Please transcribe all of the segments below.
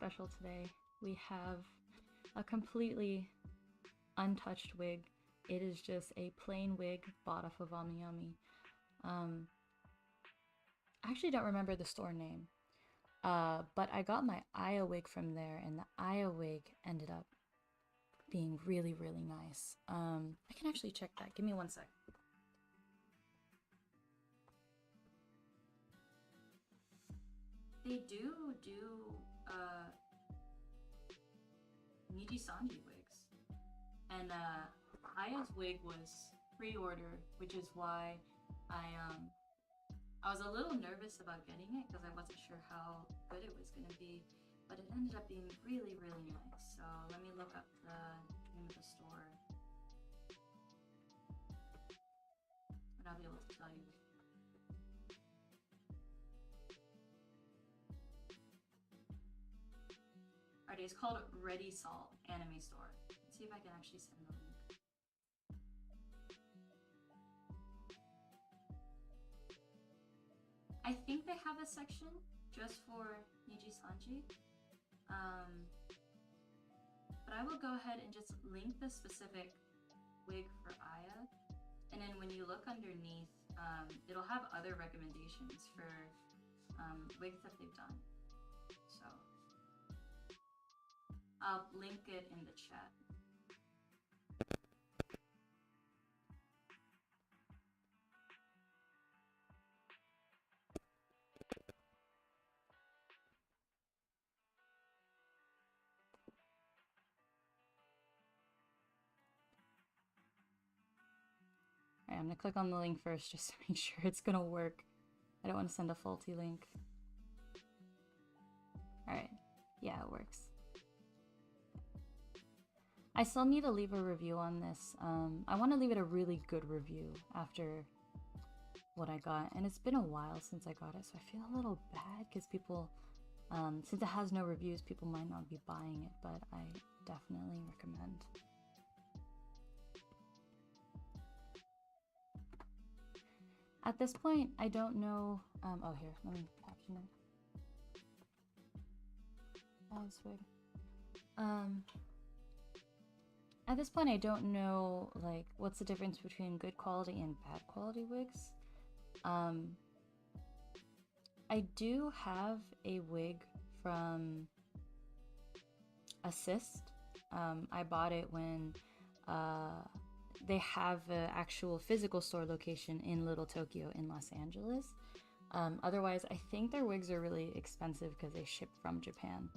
special today. We have a completely untouched wig. It is just a plain wig bought off of AmiYami. I actually don't remember the store name. But I got my Aya wig from there, and the Aya wig ended up being really, really nice. I can actually check that. Give me one sec. They do Niji-sanji wigs. And Aya's wig was pre-order, which is why I was a little nervous about getting it because I wasn't sure how good it was gonna be, but it ended up being really, really nice. So let me look up the name of the store, and I'll be able to tell you. Alright, it's called Ready Salt Anime Store. Let's see if I can actually send the link. I think they have a section just for Niji-sanji. But I will go ahead and just link the specific wig for Aya. And then when you look underneath, it'll have other recommendations for wigs that they've done. So I'll link it in the chat. Alright, I'm gonna click on the link first just to make sure it's gonna work. I don't want to send a faulty link. Alright, yeah, it works. I still need to leave a review on this. I want to leave it a really good review after what I got. And it's been a while since I got it, so I feel a little bad because people, since it has no reviews, people might not be buying it, but I definitely recommend. At this point, I don't know. Oh, here, let me caption it. Oh, this wig. At this point, I don't know, like, what's the difference between good quality and bad quality wigs. I do have a wig from Assist. I bought it when they have an actual physical store location in Little Tokyo in Los Angeles. Otherwise, I think their wigs are really expensive because they ship from Japan.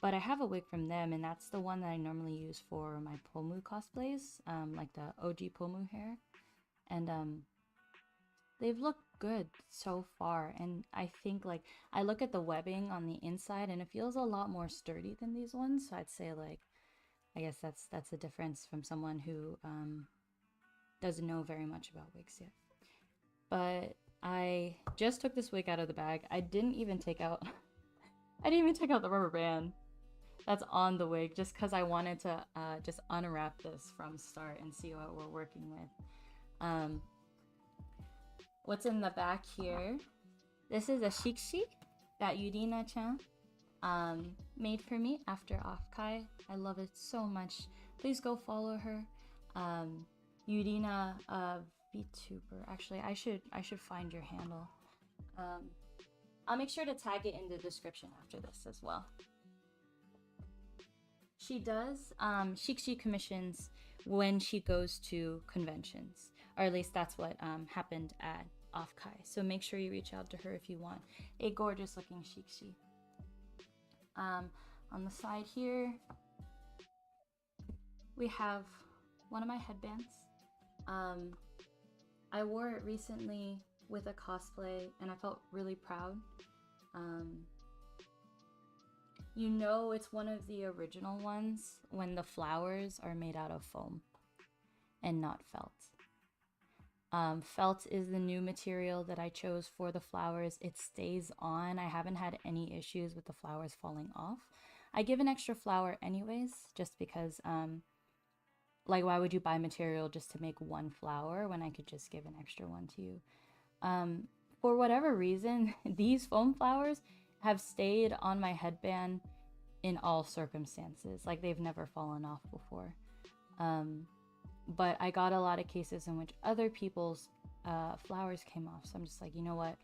But I have a wig from them, and that's the one that I normally use for my Pomu cosplays, like the OG Pomu hair. And they've looked good so far. And I think, like, I look at the webbing on the inside, and it feels a lot more sturdy than these ones. So I'd say, like, I guess that's a difference from someone who doesn't know very much about wigs yet. But I just took this wig out of the bag. I didn't even take out the rubber band that's on the wig, just because I wanted to just unwrap this from start and see what we're working with. What's in the back here? This is a Shikishi that Yurina-chan made for me after Offkai. I love it so much. Please go follow her. Yurina VTuber. Actually, I should find your handle. I'll make sure to tag it in the description after this as well. She does Shikishi commissions when she goes to conventions, or at least that's what happened at Offkai. So make sure you reach out to her if you want a gorgeous looking Shikishi. On the side here, we have one of my headbands. I wore it recently with a cosplay, and I felt really proud. You know, it's one of the original ones when the flowers are made out of foam and not felt. Felt is the new material that I chose for the flowers. It stays on. I haven't had any issues with the flowers falling off. I give an extra flower anyways, just because, like, why would you buy material just to make one flower when I could just give an extra one to you? For whatever reason, these foam flowers have stayed on my headband in all circumstances. Like they've never fallen off before. But I got a lot of cases in which other people's flowers came off. So I'm just like, you know what?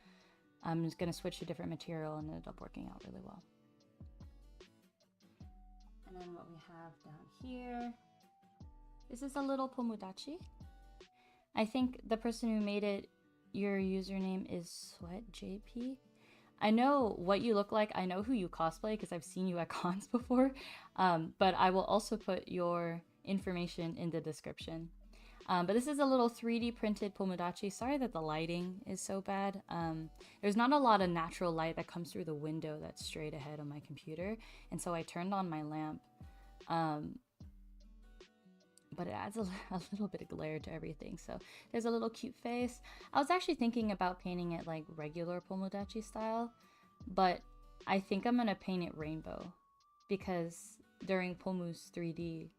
I'm just gonna switch to different material, and it ended up working out really well. And then what we have down here, this is a little Pomudachi. I think the person who made it, your username is SweetJP. I know what you look like. I know who you cosplay because I've seen you at cons before. But I will also put your information in the description. But this is a little 3D printed Pomudachi. Sorry that the lighting is so bad. There's not a lot of natural light that comes through the window that's straight ahead of my computer. And so I turned on my lamp. But it adds a little bit of glare to everything. So there's a little cute face. I was actually thinking about painting it like regular Pomudachi style. But I think I'm going to paint it rainbow. Because during Pomu's 3D,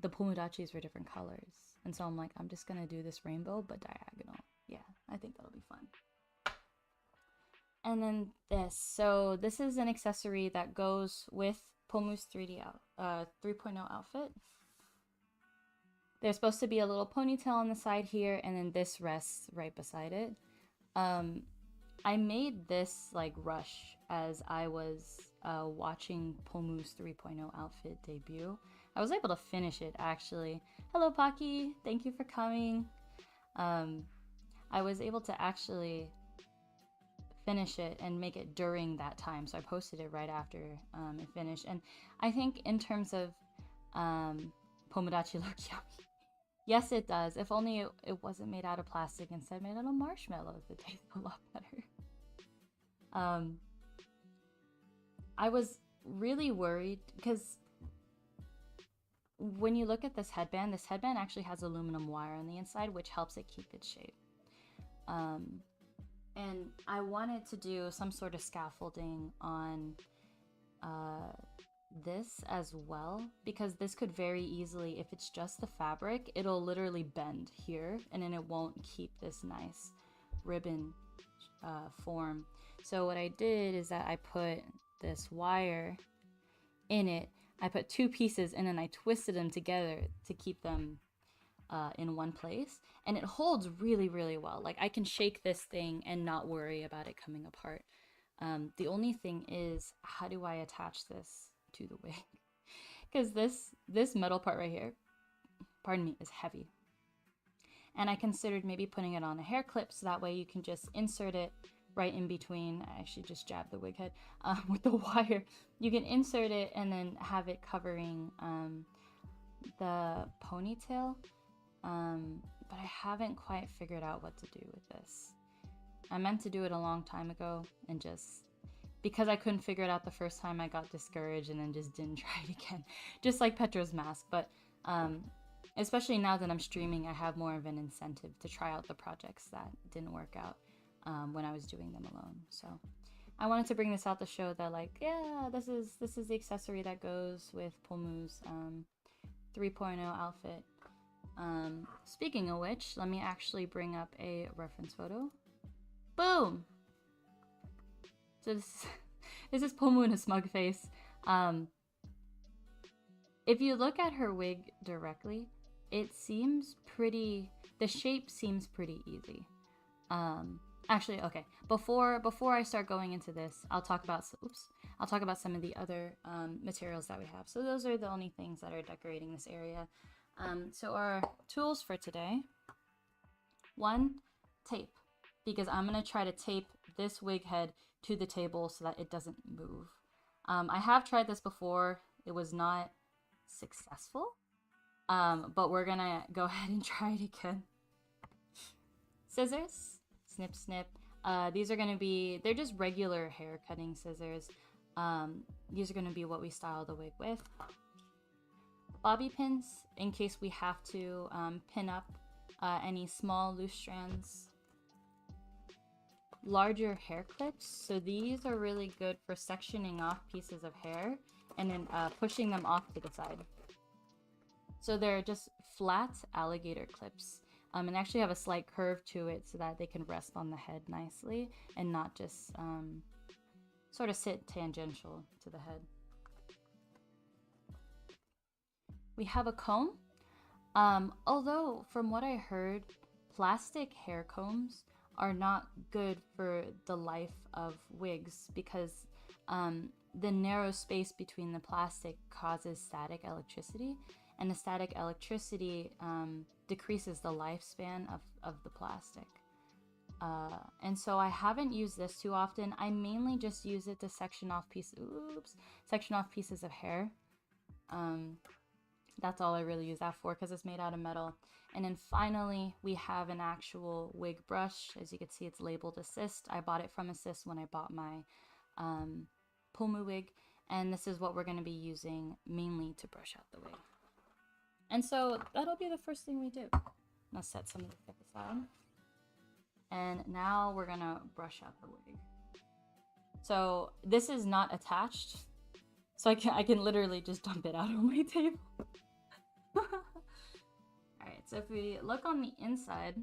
the Pomudachis were different colors. And so I'm like, I'm just gonna do this rainbow but diagonal. Yeah, I think that'll be fun. And then this. So this is an accessory that goes with Pomu's 3.0 outfit. There's supposed to be a little ponytail on the side here, and then this rests right beside it. I made this like rush as I was watching Pomu's 3.0 outfit debut. I was able to finish it actually. Hello Paki, thank you for coming. I was able to actually finish it and make it during that time, so I posted it right after it finished. And I think in terms of Pomudachi look yummy. Yes, it does. If only it wasn't made out of plastic, instead made out of marshmallows, it tastes a lot better. I was really worried because when you look at this headband actually has aluminum wire on the inside, which helps it keep its shape. And I wanted to do some sort of scaffolding on this as well, because this could very easily, if it's just the fabric, it'll literally bend here and then it won't keep this nice ribbon form. So what I did is that I put this wire in it. I put two pieces and then I twisted them together to keep them in one place, and it holds really, really well. Like I can shake this thing and not worry about it coming apart. The only thing is, how do I attach this to the wig? Because this metal part right here, pardon me, is heavy. And I considered maybe putting it on a hair clip, so that way you can just insert it right in between. I actually just jabbed the wig head with the wire. You can insert it and then have it covering the ponytail. But I haven't quite figured out what to do with this. I meant to do it a long time ago, and just because I couldn't figure it out the first time, I got discouraged and then just didn't try it again. Just like Petra's mask. But especially now that I'm streaming, I have more of an incentive to try out the projects that didn't work out when I was doing them alone. So I wanted to bring this out to show that, like, yeah, this is the accessory that goes with Pomu's 3.0 outfit. Speaking of which, let me actually bring up a reference photo. Boom! So this is Pomu in a smug face. If you look at her wig directly, it seems pretty, the shape seems pretty easy. Actually, okay, before I start going into this, I'll talk about some of the other materials that we have. So those are the only things that are decorating this area. So our tools for today, 1, tape, because I'm going to try to tape this wig head to the table so that it doesn't move. I have tried this before. It was not successful, but we're going to go ahead and try it again. Scissors, snip, snip. These are going to be, they're just regular hair cutting scissors. These are going to be what we style the wig with. Bobby pins, in case we have to pin up any small loose strands. Larger hair clips, so these are really good for sectioning off pieces of hair and then pushing them off to the side. So they're just flat alligator clips, and actually have a slight curve to it so that they can rest on the head nicely and not just sort of sit tangential to the head. We have a comb. Although from what I heard, plastic hair combs are not good for the life of wigs because the narrow space between the plastic causes static electricity, and the static electricity decreases the lifespan of the plastic. And so I haven't used this too often. I mainly just use it to section off pieces of hair. That's all I really use that for because it's made out of metal. And then finally, we have an actual wig brush. As you can see, it's labeled Assist. I bought it from Assist when I bought my Pomu wig. And this is what we're going to be using mainly to brush out the wig. And so that'll be the first thing we do. I'll set some of this stuff aside. And now we're going to brush out the wig. So this is not attached. So I can literally just dump it out on my table. Alright, so if we look on the inside,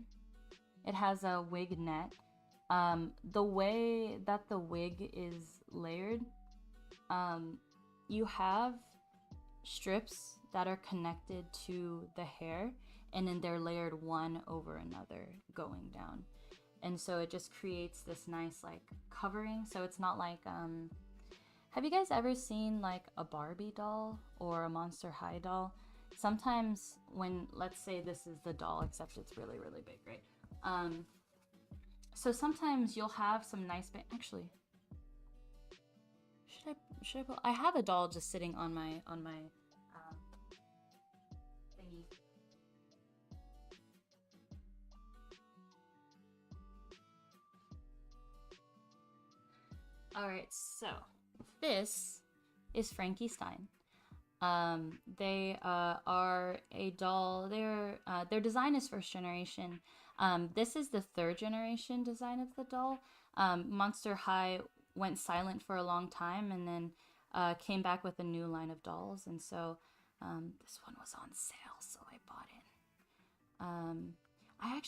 it has a wig net. The way that the wig is layered, you have strips that are connected to the hair, and then they're layered one over another going down. And so it just creates this nice like covering. So it's not like, have you guys ever seen like a Barbie doll or a Monster High doll? Sometimes when, let's say this is the doll, except it's really, really big, right? So sometimes you'll have some nice, actually, I have a doll just sitting on my thingy. All right, so this is Frankie Stein. They are a doll. Their design is first generation. This is the third generation design of the doll. Monster High went silent for a long time and then came back with a new line of dolls. And so this one was on sale, so I bought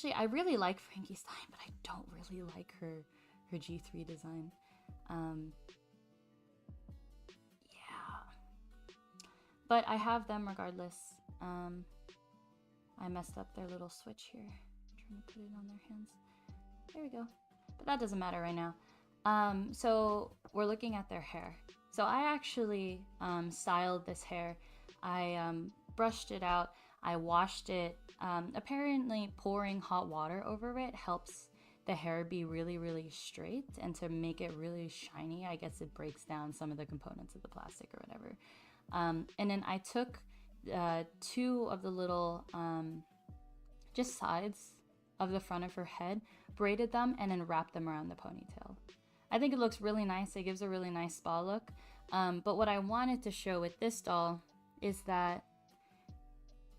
it. I really like Frankie Stein, but I don't really like her G3 design. But I have them regardless. I messed up their little switch here. I'm trying to put it on their hands. There we go. But that doesn't matter right now. So we're looking at their hair. So I actually styled this hair. I brushed it out. I washed it. Apparently pouring hot water over it helps the hair be really, really straight, and to make it really shiny, I guess it breaks down some of the components of the plastic or whatever. And then I took two of the little just sides of the front of her head, braided them, and then wrapped them around the ponytail. I think it looks really nice. It gives a really nice spa look. But what I wanted to show with this doll is that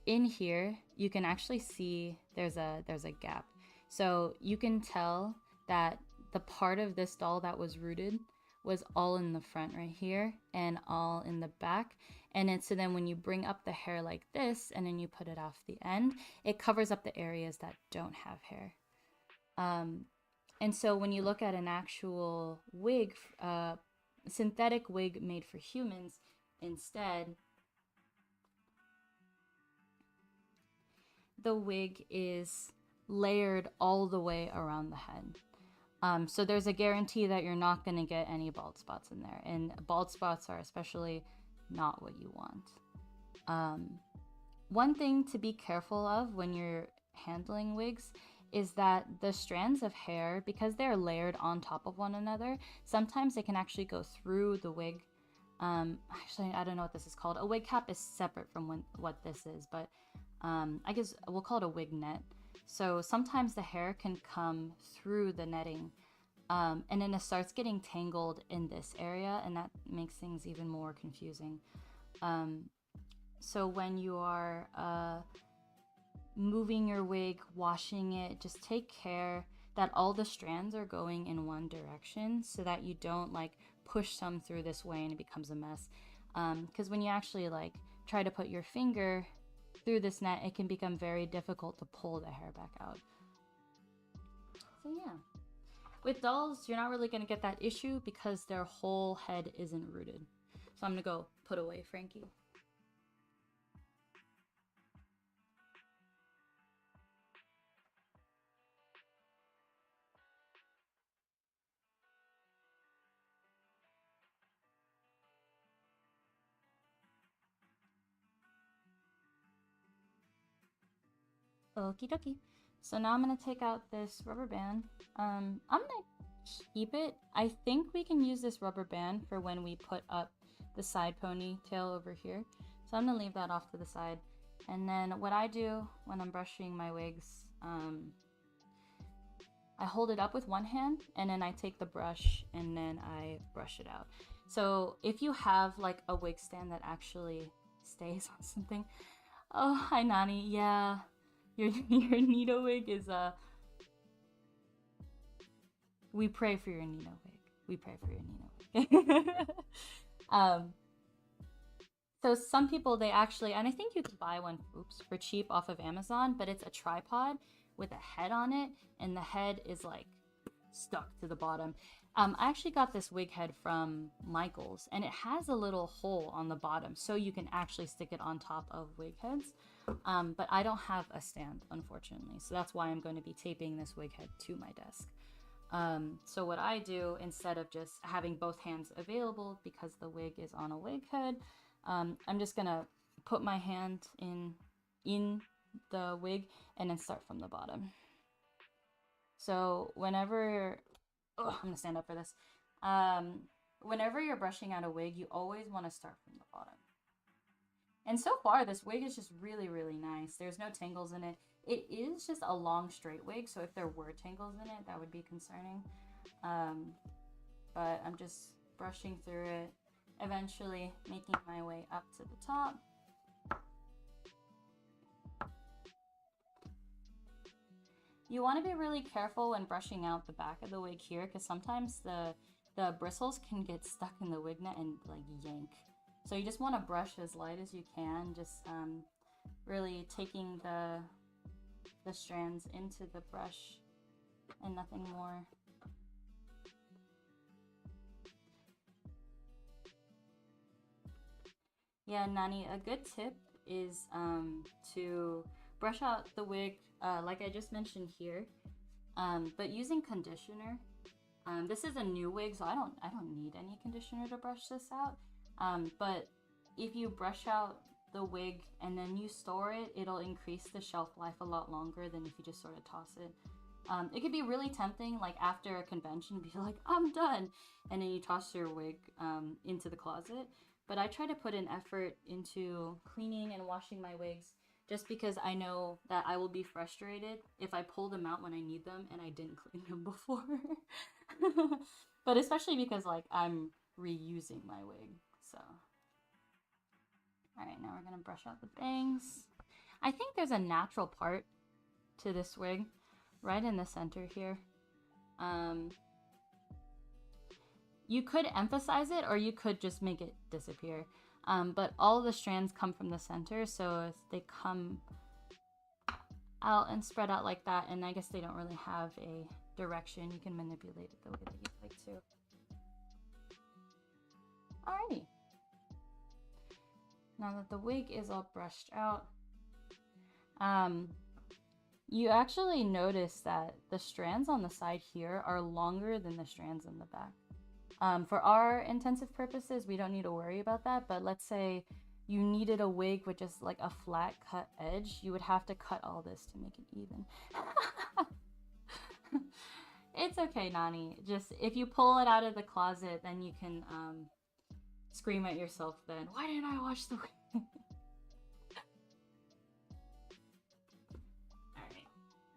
in here you can actually see there's a gap. So you can tell that the part of this doll that was rooted was all in the front right here and all in the back. And so then when you bring up the hair like this and then you put it off the end, it covers up the areas that don't have hair. And so when you look at an actual wig, synthetic wig made for humans instead, the wig is layered all the way around the head. So there's a guarantee that you're not going to get any bald spots in there, and bald spots are especially not what you want. One thing to be careful of when you're handling wigs is that the strands of hair, because they're layered on top of one another, sometimes they can actually go through the wig. Actually, I don't know what this is called. A wig cap is separate from what this is, but I guess we'll call it a wig net. So sometimes the hair can come through the netting, and then it starts getting tangled in this area, and that makes things even more confusing. So when you are moving your wig, washing it, just take care that all the strands are going in one direction so that you don't like push some through this way and it becomes a mess. Because when you actually like try to put your finger through this net, it can become very difficult to pull the hair back out. So yeah, with dolls, you're not really going to get that issue because their whole head isn't rooted. So I'm going to go put away Frankie. Okie dokie. So now I'm going to take out this rubber band. I'm going to keep it. I think we can use this rubber band for when we put up the side ponytail over here. So I'm going to leave that off to the side. And then what I do when I'm brushing my wigs, I hold it up with one hand and then I take the brush and then I brush it out. So if you have like a wig stand that actually stays on something. Oh, hi Nani. Yeah. Your Nito wig is we pray for your Nito wig. We pray for your Nito wig. So some people, they actually, and I think you could buy one, for cheap off of Amazon, but it's a tripod with a head on it, and the head is like stuck to the bottom. I actually got this wig head from Michael's, and it has a little hole on the bottom, so you can actually stick it on top of wig heads. But I don't have a stand, unfortunately, so that's why I'm going to be taping this wig head to my desk. So what I do, instead of just having both hands available because the wig is on a wig head, I'm just gonna put my hand in the wig and then start from the bottom. So whenever, I'm gonna stand up for this. Whenever you're brushing out a wig, you always want to start from the bottom. And so far, this wig is just really, really nice. There's no tangles in it. It is just a long, straight wig, so if there were tangles in it, that would be concerning. But I'm just brushing through it, eventually making my way up to the top. You want to be really careful when brushing out the back of the wig here, because sometimes the bristles can get stuck in the wig net and like yank. So you just want to brush as light as you can, just really taking the strands into the brush and nothing more. Yeah, Nani, a good tip is to brush out the wig like I just mentioned here, but using conditioner. This is a new wig, so I don't need any conditioner to brush this out. But if you brush out the wig and then you store it, it'll increase the shelf life a lot longer than if you just sort of toss it. It could be really tempting, like after a convention, be like, I'm done, and then you toss your wig into the closet. But I try to put an effort into cleaning and washing my wigs just because I know that I will be frustrated if I pull them out when I need them and I didn't clean them before. But especially because like I'm reusing my wig, so. Alright, now we're gonna brush out the bangs. I think there's a natural part to this wig right in the center here. You could emphasize it or you could just make it disappear. But all the strands come from the center, so if they come out and spread out like that, and I guess they don't really have a direction, you can manipulate it the way that you'd like to. Alrighty. Now that the wig is all brushed out, you actually notice that the strands on the side here are longer than the strands in the back. For our intensive purposes, we don't need to worry about that, but let's say you needed a wig with just like a flat cut edge, you would have to cut all this to make it even. It's okay, Nani. Just if you pull it out of the closet, then you can scream at yourself then. Why didn't I wash the wig?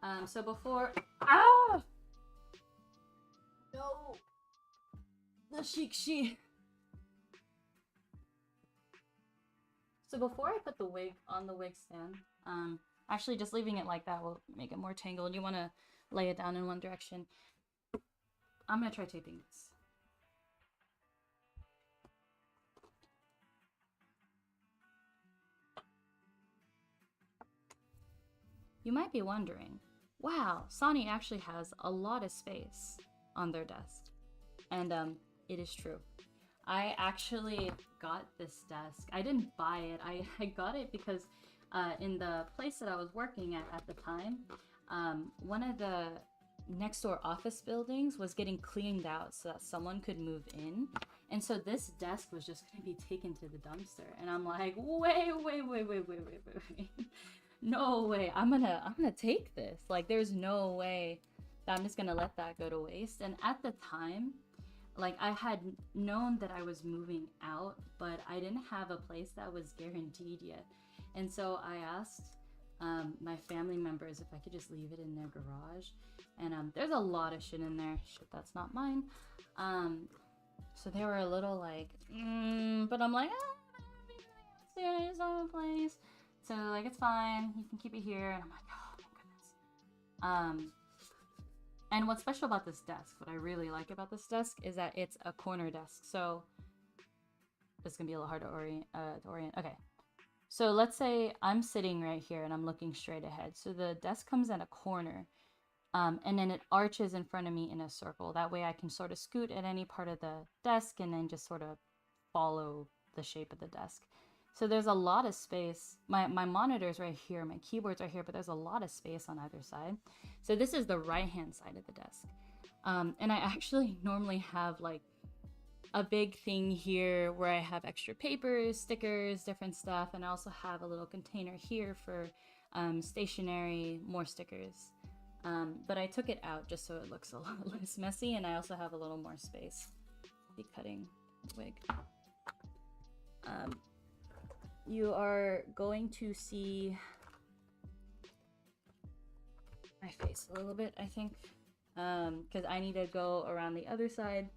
Alright. So before... Ah! No! The Shikishi. So before I put the wig on the wig stand, actually just leaving it like that will make it more tangled. You want to lay it down in one direction. I'm going to try taping this. You might be wondering, wow, Soni actually has a lot of space. on their desk. And it is true. I actually got this desk. I didn't buy it. I got it because in the place that I was working at the time, one of the next door office buildings was getting cleaned out so that someone could move in. And so this desk was just going to be taken to the dumpster. And I'm like, wait. No way. I'm gonna take this. Like, there's no way that I'm just gonna let that go to waste. And at the time, like, I had known that I was moving out, but I didn't have a place that was guaranteed yet. And so I asked my family members if I could just leave it in their garage. And there's a lot of shit in there. Shit, that's not mine. So they were a little like, but I'm like, there's no place. So like, it's fine. You can keep it here. And I'm like, oh my goodness. And what's special about this desk, what I really like about this desk, is that it's a corner desk. So this is gonna be a little hard to orient. Okay. So let's say I'm sitting right here and I'm looking straight ahead. So the desk comes at a corner, and then it arches in front of me in a circle. That way I can sort of scoot at any part of the desk and then just sort of follow the shape of the desk. So there's a lot of space. My monitor's right here, my keyboard's right here, but there's a lot of space on either side. So this is the right-hand side of the desk. And I actually normally have like a big thing here where I have extra papers, stickers, different stuff. And I also have a little container here for stationery, more stickers. But I took it out just so it looks a lot less messy. And I also have a little more space. I'll be cutting the wig. You are going to see my face a little bit, I think, because I need to go around the other side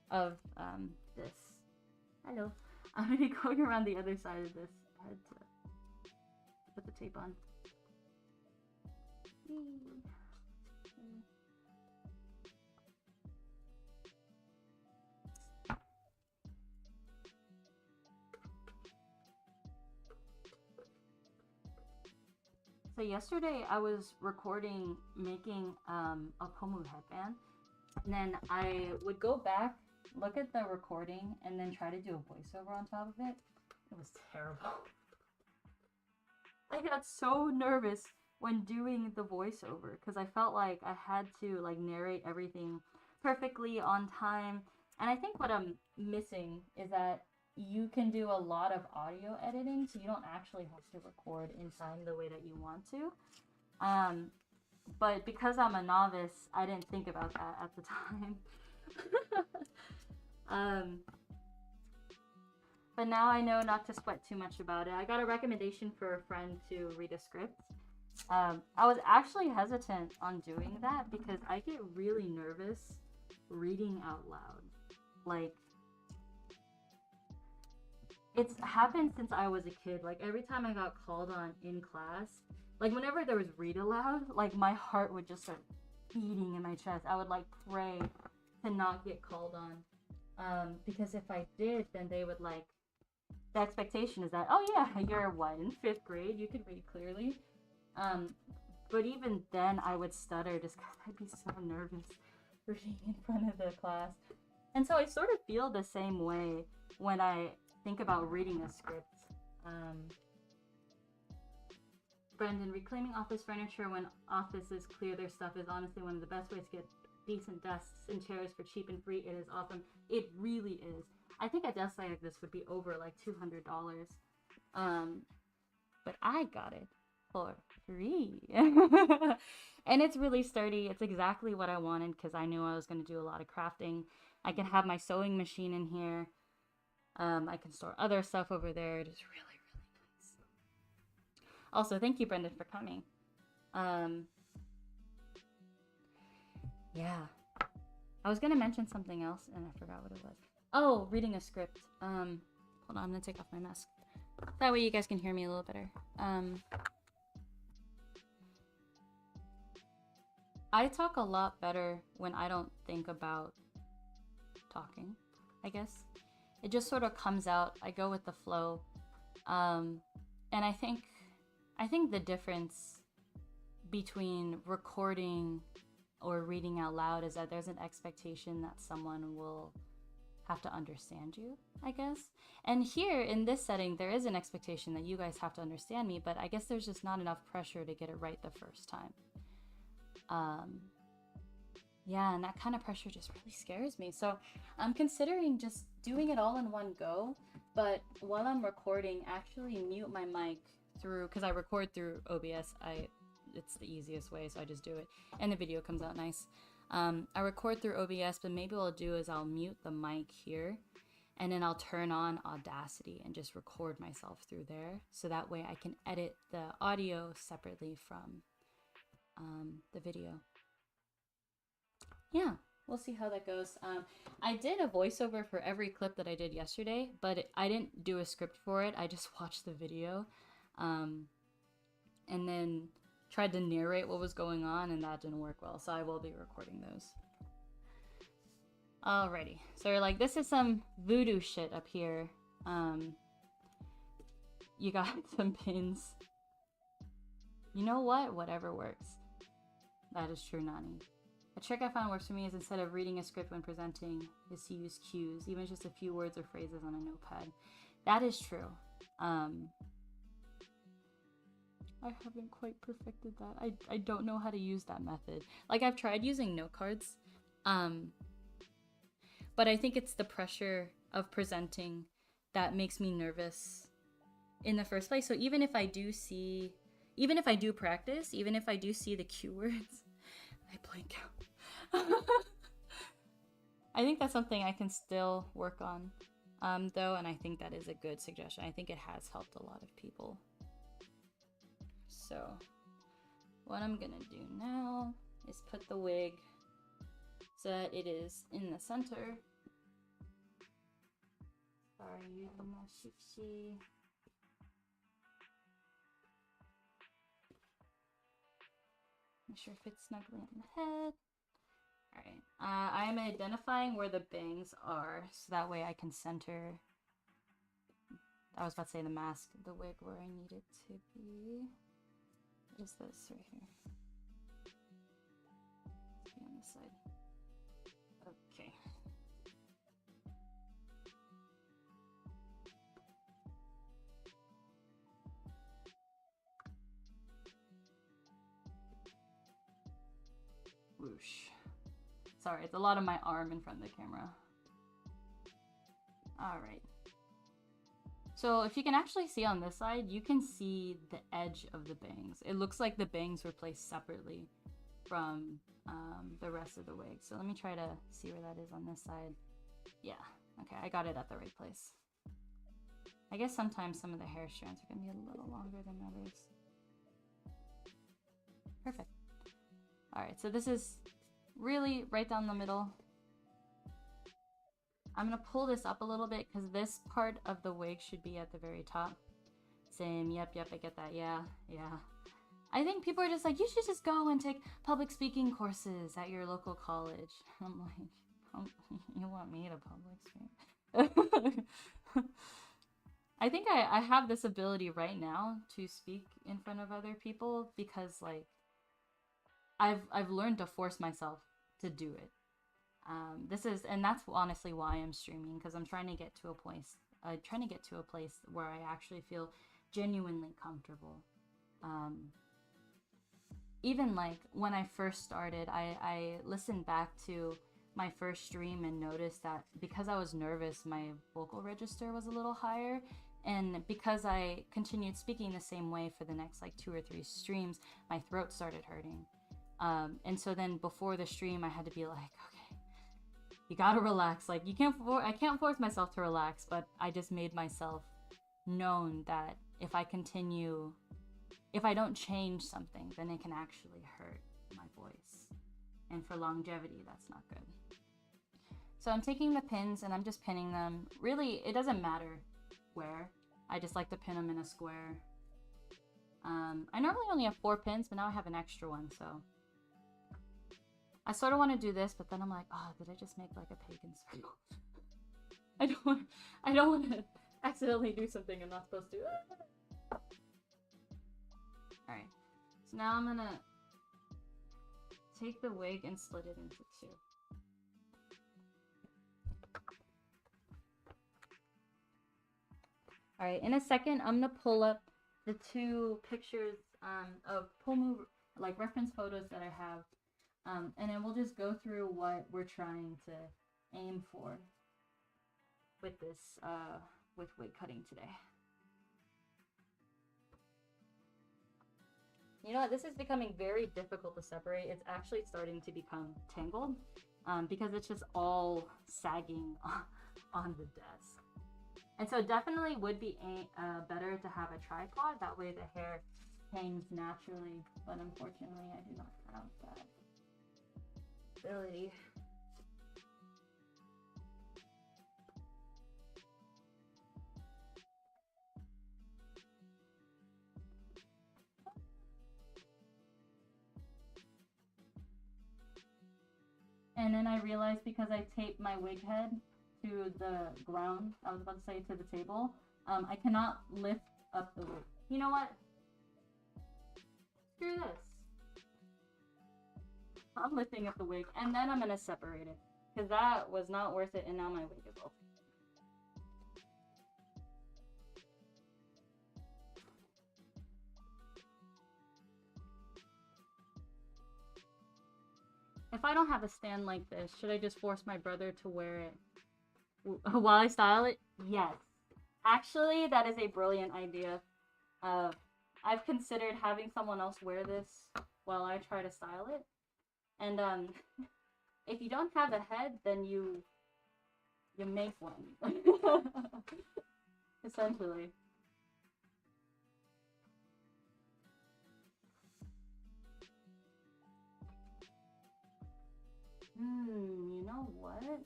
of this. Hello. I'm going to be going around the other side of this. I had to put the tape on. So yesterday I was recording making a Pomu headband, and then I would go back, look at the recording, and then try to do a voiceover on top of it. It was terrible. I got so nervous when doing the voiceover because I felt like I had to like narrate everything perfectly on time. And I think what I'm missing is that you can do a lot of audio editing, so you don't actually have to record in time the way that you want to. But because I'm a novice, I didn't think about that at the time. But now I know not to sweat too much about it. I got a recommendation for a friend to read a script. I was actually hesitant on doing that because I get really nervous reading out loud. Like, it's happened since I was a kid. Like, every time I got called on in class, like, whenever there was read aloud, like, my heart would just start beating in my chest. I would, like, pray to not get called on. Because if I did, then they would, like, the expectation is that, oh, yeah, you're, what, in 5th grade? You could read clearly. But even then, I would stutter just because I'd be so nervous reading in front of the class. And so I sort of feel the same way when I think about reading a script. Brendan, reclaiming office furniture when offices clear their stuff is honestly one of the best ways to get decent desks and chairs for cheap and free. It is awesome. It really is. I think a desk like this would be over like $200. But I got it for free. And it's really sturdy. It's exactly what I wanted because I knew I was going to do a lot of crafting. I can have my sewing machine in here. I can store other stuff over there. It is really, really nice. Also, thank you, Brendan, for coming. Yeah. I was going to mention something else, and I forgot what it was. Oh, reading a script. Hold on, I'm going to take off my mask. That way you guys can hear me a little better. I talk a lot better when I don't think about talking, I guess. It just sort of comes out. I go with the flow. And I think the difference between recording or reading out loud is that there's an expectation that someone will have to understand you, I guess. And here in this setting, there is an expectation that you guys have to understand me, but I guess there's just not enough pressure to get it right the first time. Yeah, and that kind of pressure just really scares me. So I'm considering just doing it all in one go, but while I'm recording, actually mute my mic through, because I record through OBS. It's the easiest way, so I just do it, and the video comes out nice. I record through OBS, but maybe what I'll do is I'll mute the mic here, and then I'll turn on Audacity and just record myself through there, so that way I can edit the audio separately from the video. Yeah, we'll see how that goes. I did a voiceover for every clip that I did yesterday, but I didn't do a script for it. I just watched the video and then tried to narrate what was going on, and that didn't work well, so I will be recording those. Alrighty, so you're like, this is some voodoo shit up here. You got some pins. You know what? Whatever works. That is true, Nani. A trick I found works for me is instead of reading a script when presenting, is to use cues, even just a few words or phrases on a notepad. That is true. I haven't quite perfected that. I don't know how to use that method. Like, I've tried using note cards, but I think it's the pressure of presenting that makes me nervous in the first place. So even if I do practice, even if I do see the cue words, I blank out. I think that's something I can still work on, though, and I think that is a good suggestion. I think it has helped a lot of people. So what I'm gonna do now is put the wig so that it is in the center. Sorry, Shikishi. Make sure it fits snugly on the head. Alright, I'm identifying where the bangs are, so that way I can center, I was about to say the mask, the wig where I need it to be. What is this right here? Let's be on this side. Okay. Whoosh. Sorry, it's a lot of my arm in front of the camera. Alright. So if you can actually see on this side, you can see the edge of the bangs. It looks like the bangs were placed separately from the rest of the wig. So let me try to see where that is on this side. Yeah, okay, I got it at the right place. I guess sometimes some of the hair strands are gonna be a little longer than others. Perfect. Alright, so this is really right down the middle. I'm gonna pull this up a little bit because this part of the wig should be at the very top. Same, yep, I get that, yeah. I think people are just like, you should just go and take public speaking courses at your local college. I'm like, you want me to public speak? I think I have this ability right now to speak in front of other people because, like, I've learned to force myself to do it. And that's honestly why I'm streaming, because I'm trying to get to a place. Where I actually feel genuinely comfortable. Even like when I first started, I listened back to my first stream and noticed that because I was nervous, my vocal register was a little higher. And because I continued speaking the same way for the next like 2 or 3 streams, my throat started hurting. And so then before the stream, I had to be like, okay, you gotta relax. Like, I can't force myself to relax, but I just made myself known that if I don't change something, then it can actually hurt my voice. And for longevity, that's not good. So I'm taking the pins and I'm just pinning them. Really, it doesn't matter where. I just like to pin them in a square. I normally only have 4 pins, but now I have an extra one, so. I sort of want to do this, but then I'm like, oh, did I just make like a pagan circle? I don't want to accidentally do something I'm not supposed to. Alright, so now I'm gonna take the wig and split it into two. Alright, in a second, I'm gonna pull up the two pictures of Pomu, like reference photos that I have. And then we'll just go through what we're trying to aim for with this, with wig cutting today. You know what, this is becoming very difficult to separate. It's actually starting to become tangled because it's just all sagging on the desk. And so it definitely would be better to have a tripod. That way the hair hangs naturally, but unfortunately I do not have that ability. And then I realized because I taped my wig head to the ground, I was about to say to the table, I cannot lift up the wig. You know what? Screw this. I'm lifting up the wig and then I'm gonna separate it because that was not worth it, and now my wig is off. If I don't have a stand like this, should I just force my brother to wear it while I style it? Yes. Actually, that is a brilliant idea. I've considered having someone else wear this while I try to style it. And if you don't have a head, then you make one. Essentially. You know what?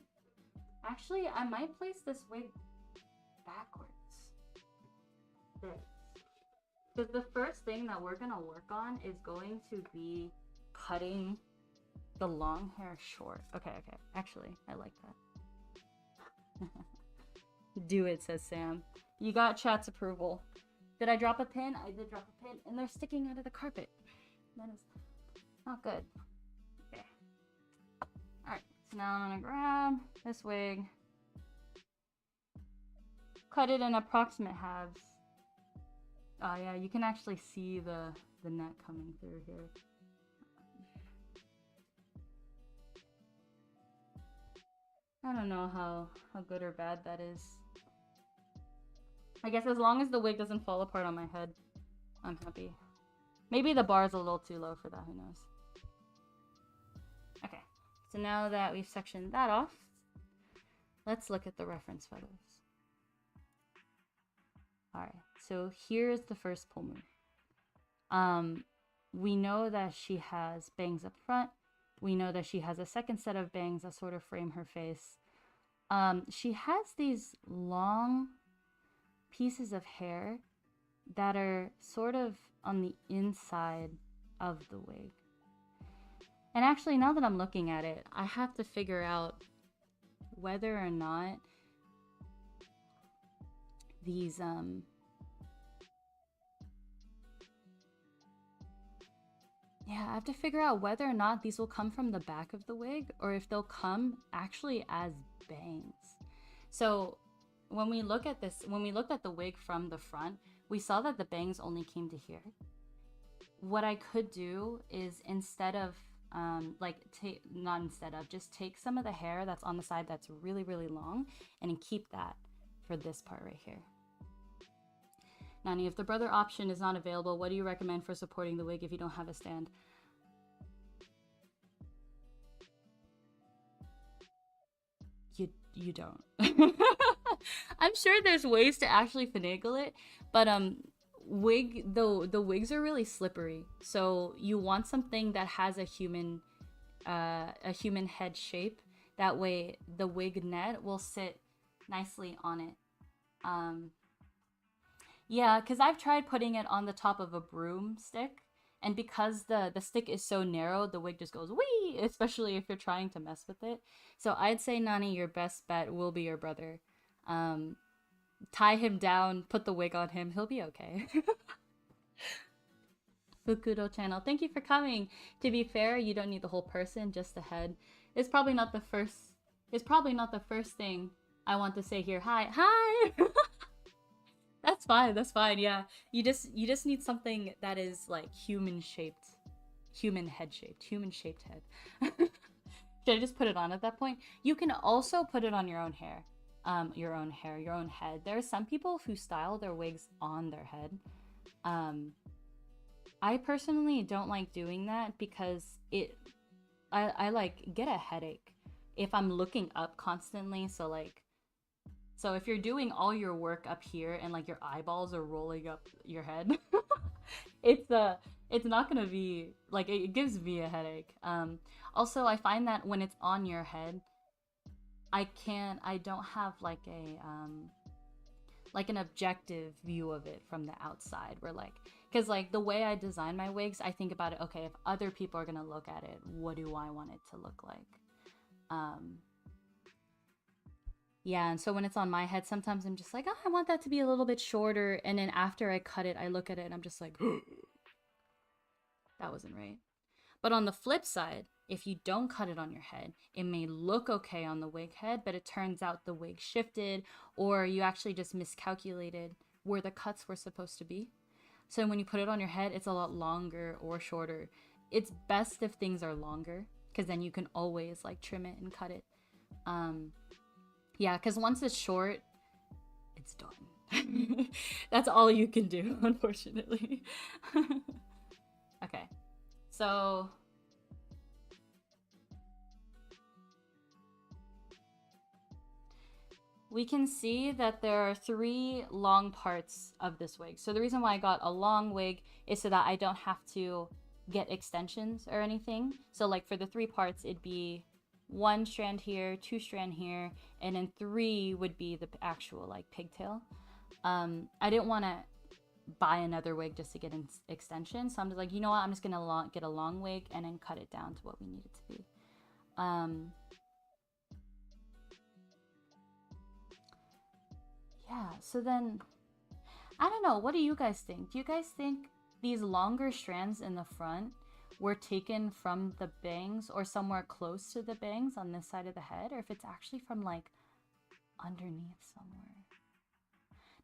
Actually, I might place this wig backwards. This. Because the first thing that we're gonna work on is going to be cutting the long hair short. Okay. Actually, I like that. Do it, says Sam. You got chat's approval. Did I drop a pin? I did drop a pin, and they're sticking out of the carpet. That is not good. Okay. Alright, so now I'm gonna grab this wig, cut it in approximate halves. Oh yeah, you can actually see the net coming through here. I don't know how good or bad that is. I guess as long as the wig doesn't fall apart on my head, I'm happy. Maybe the bar is a little too low for that, who knows. Okay, so now that we've sectioned that off, let's look at the reference photos. Alright, so here's the first Pomu. We know that she has bangs up front. We know that she has a second set of bangs that sort of frame her face. She has these long pieces of hair that are sort of on the inside of the wig. And actually, now that I'm looking at it, I have to figure out whether or not these yeah, I have to figure out whether or not these will come from the back of the wig or if they'll come actually as bangs. So when we look at this, when we looked at the wig from the front, we saw that the bangs only came to here. What I could do is instead of just take some of the hair that's on the side that's really, really long and keep that for this part right here. Nani, if the brother option is not available, what do you recommend for supporting the wig if you don't have a stand? You don't. I'm sure there's ways to actually finagle it, but the wigs are really slippery. So you want something that has a human head shape. That way the wig net will sit nicely on it. Yeah, because I've tried putting it on the top of a broomstick, and because the stick is so narrow, the wig just goes wee, especially if you're trying to mess with it. So I'd say, Nani, your best bet will be your brother. Tie him down, put the wig on him, he'll be okay. Fukudo channel. Thank you for coming. To be fair, you don't need the whole person, just the head. It's probably not the first. It's probably not the first thing I want to say here. Hi, hi. That's fine. That's fine. Yeah, you just need something that is like human shaped, human head shaped, human shaped head. Should I just put it on at that point? You can also put it on your own hair. Your own hair, your own head. There are some people who style their wigs on their head. I personally don't like doing that because I like get a headache if I'm looking up constantly. So if you're doing all your work up here and like your eyeballs are rolling up your head, it's not gonna be like, it gives me a headache. Also, I find that when it's on your head, I don't have like an objective view of it from the outside, where like, because like the way I design my wigs, I think about it, okay, if other people are gonna look at it, what do I want it to look like? Yeah, and so when it's on my head, sometimes I'm just like, oh, I want that to be a little bit shorter, and then after I cut it, I look at it and I'm just like, that wasn't right. But on the flip side, if you don't cut it on your head, it may look okay on the wig head, but it turns out the wig shifted, or you actually just miscalculated where the cuts were supposed to be. So when you put it on your head, it's a lot longer or shorter. It's best if things are longer, because then you can always like trim it and cut it. Yeah, because once it's short, it's done. That's all you can do, unfortunately. Okay, so we can see that there are 3 long parts of this wig. So the reason why I got a long wig is so that I don't have to get extensions or anything. So like for the 3 parts, it'd be 1 strand here, 2 strand here, and then 3 would be the actual like pigtail. I didn't want to buy another wig just to get an extension, so I'm just like, you know what, I'm just gonna get a long wig and then cut it down to what we need it to be. Yeah, so then I don't know, what do you guys think? Do you guys think these longer strands in the front were taken from the bangs or somewhere close to the bangs on this side of the head, or if it's actually from like underneath somewhere?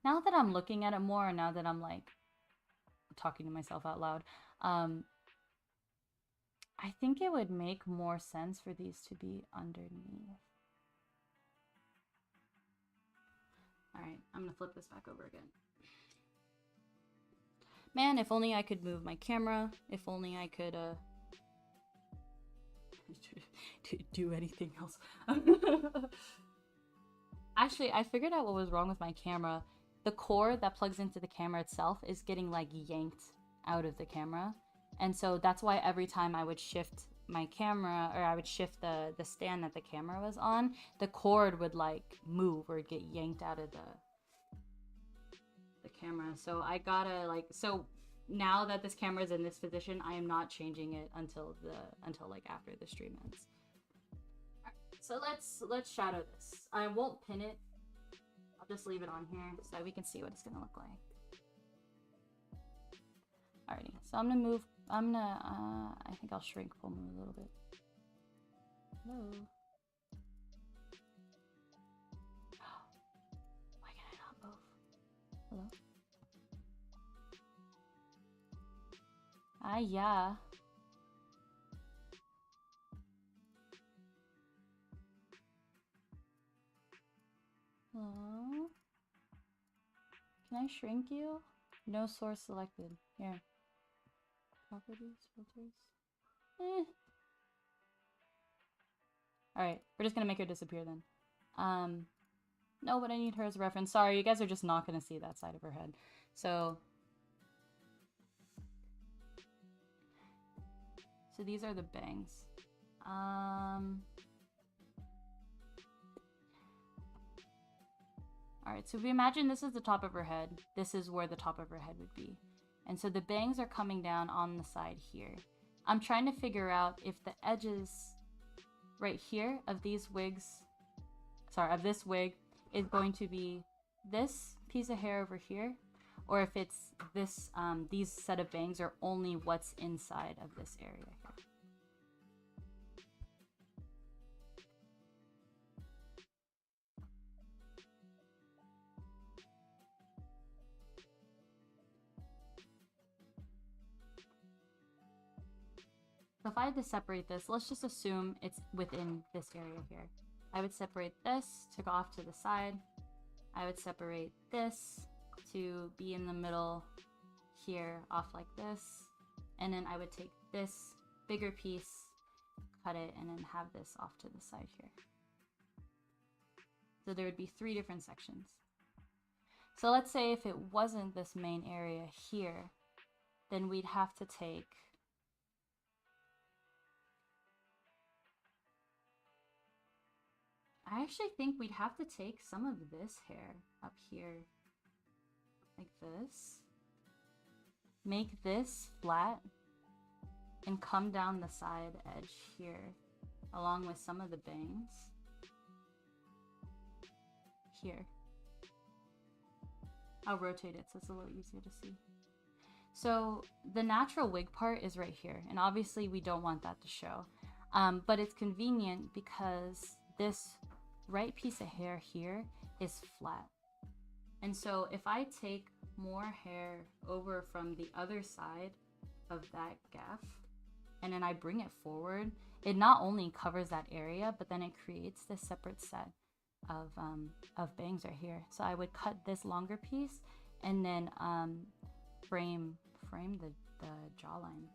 Now that I'm looking at it more, and now that I'm like talking to myself out loud, I think it would make more sense for these to be underneath. All right, I'm gonna flip this back over again. Man, if only I could move my camera. If only I could do anything else. Actually, I figured out what was wrong with my camera. The cord that plugs into the camera itself is getting like yanked out of the camera. And so that's why every time I would shift my camera, or I would shift the stand that the camera was on, the cord would like move or get yanked out of the camera. So I gotta like, so now that this camera is in this position, I am not changing it until like after the stream ends. Right, so let's shadow this. I won't pin it. I'll just leave it on here so we can see what it's gonna look like. Alrighty, so I'm gonna move. I think I'll shrink Pomu a little bit. Hello. Why can I not both? Hello. Ah, yeah. Hello? Can I shrink you? No source selected. Here. Properties, filters. Alright, we're just gonna make her disappear then. No, but I need her as a reference. Sorry, you guys are just not gonna see that side of her head. So these are the bangs. Alright, so if we imagine this is the top of her head, this is where the top of her head would be. And so the bangs are coming down on the side here. I'm trying to figure out if the edges right here of these wigs, of this wig, is going to be this piece of hair over here, or if it's this, these set of bangs are only what's inside of this area here. So if I had to separate this, let's just assume it's within this area here. I would separate this to go off to the side. I would separate this to be in the middle here, off like this. And then I would take this bigger piece, cut it, and then have this off to the side here. So there would be 3 different sections. So let's say if it wasn't this main area here, then we'd have to take I actually think we'd have to take some of this hair up here, like this, make this flat, and come down the side edge here, along with some of the bangs here. I'll rotate it so it's a little easier to see. So the natural wig part is right here, and obviously we don't want that to show, but it's convenient because this right piece of hair here is flat. And so if I take more hair over from the other side of that gaff and then I bring it forward, it not only covers that area, but then it creates this separate set of bangs right here. So I would cut this longer piece and then frame the jawline.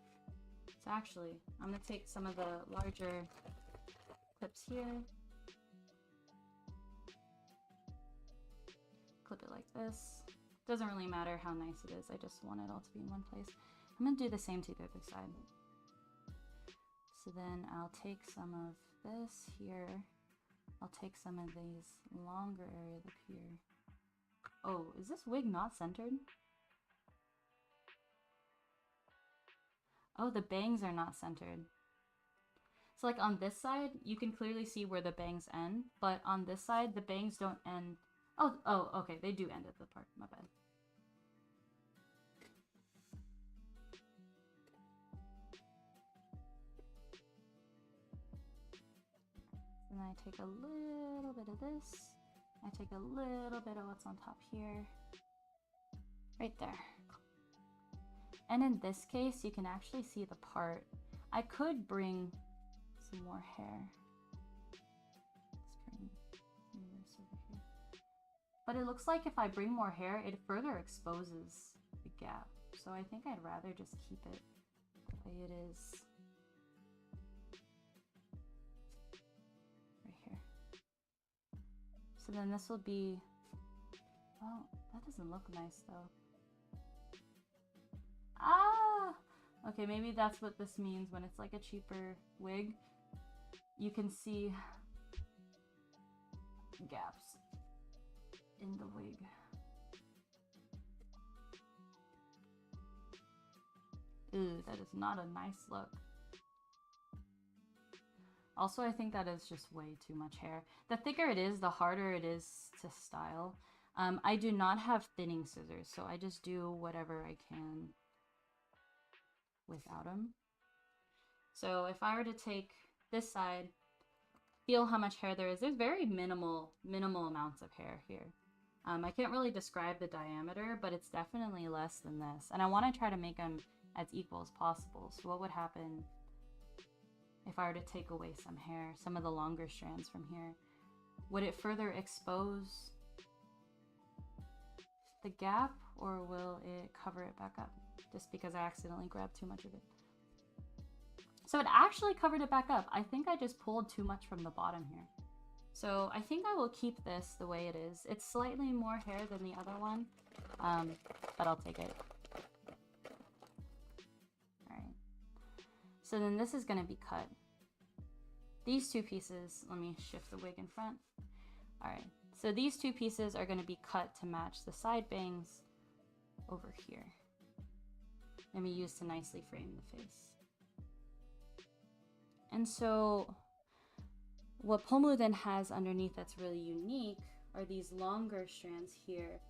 So actually, I'm gonna take some of the larger clips here, clip it like this. Doesn't really matter how nice it is, I just want it all to be in one place. I'm gonna do the same to the other side. So then I'll take some of this here. I'll take some of these longer areas up here. Oh, is this wig not centered? Oh, the bangs are not centered. So like on this side, you can clearly see where the bangs end, but on this side, the bangs don't end. Oh, okay, they do end at the part, my bad. And then I take a little bit of this. I take a little bit of what's on top here. Right there. And in this case, you can actually see the part. I could bring some more hair. Let's bring this over here. But it looks like if I bring more hair, it further exposes the gap. So I think I'd rather just keep it the way it is. Right here. So then this will be, well, that doesn't look nice though. Ah! Okay, maybe that's what this means when it's like a cheaper wig. You can see gaps in the wig. Ooh, that is not a nice look. Also, I think that is just way too much hair. The thicker it is, the harder it is to style. I do not have thinning scissors, so I just do whatever I can without them. So if I were to take this side, feel how much hair there is. There's very minimal amounts of hair here. I can't really describe the diameter, but it's definitely less than this. And I want to try to make them as equal as possible. So what would happen if I were to take away some hair, some of the longer strands from here? Would it further expose the gap, or will it cover it back up just because I accidentally grabbed too much of it? So it actually covered it back up. I think I just pulled too much from the bottom here. So I think I will keep this the way it is. It's slightly more hair than the other one, but I'll take it. All right. So then this is going to be cut. These two pieces, let me shift the wig in front. All right. So these two pieces are going to be cut to match the side bangs over here. And we use to nicely frame the face. And so what Pomu then has underneath that's really unique are these longer strands here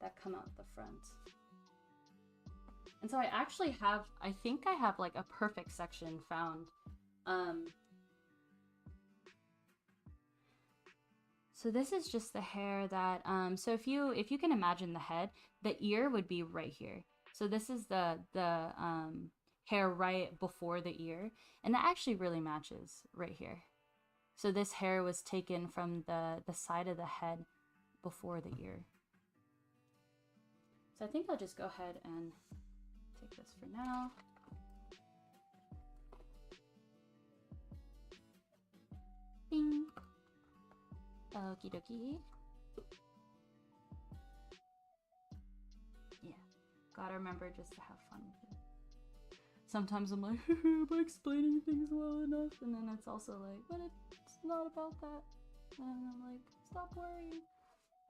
that come out the front. And so I actually have, I think I have like a perfect section found. So this is just the hair that, so if you can imagine the head, the ear would be right here. So this is the hair right before the ear, and that actually really matches right here. So this hair was taken from the side of the head before the ear. So I think I'll just go ahead and take this for now. Bing. Okie dokie. Yeah, gotta remember just to have fun with it. Sometimes I'm like, am I explaining things well enough? And then it's also like, but it's not about that. And I'm like, stop worrying.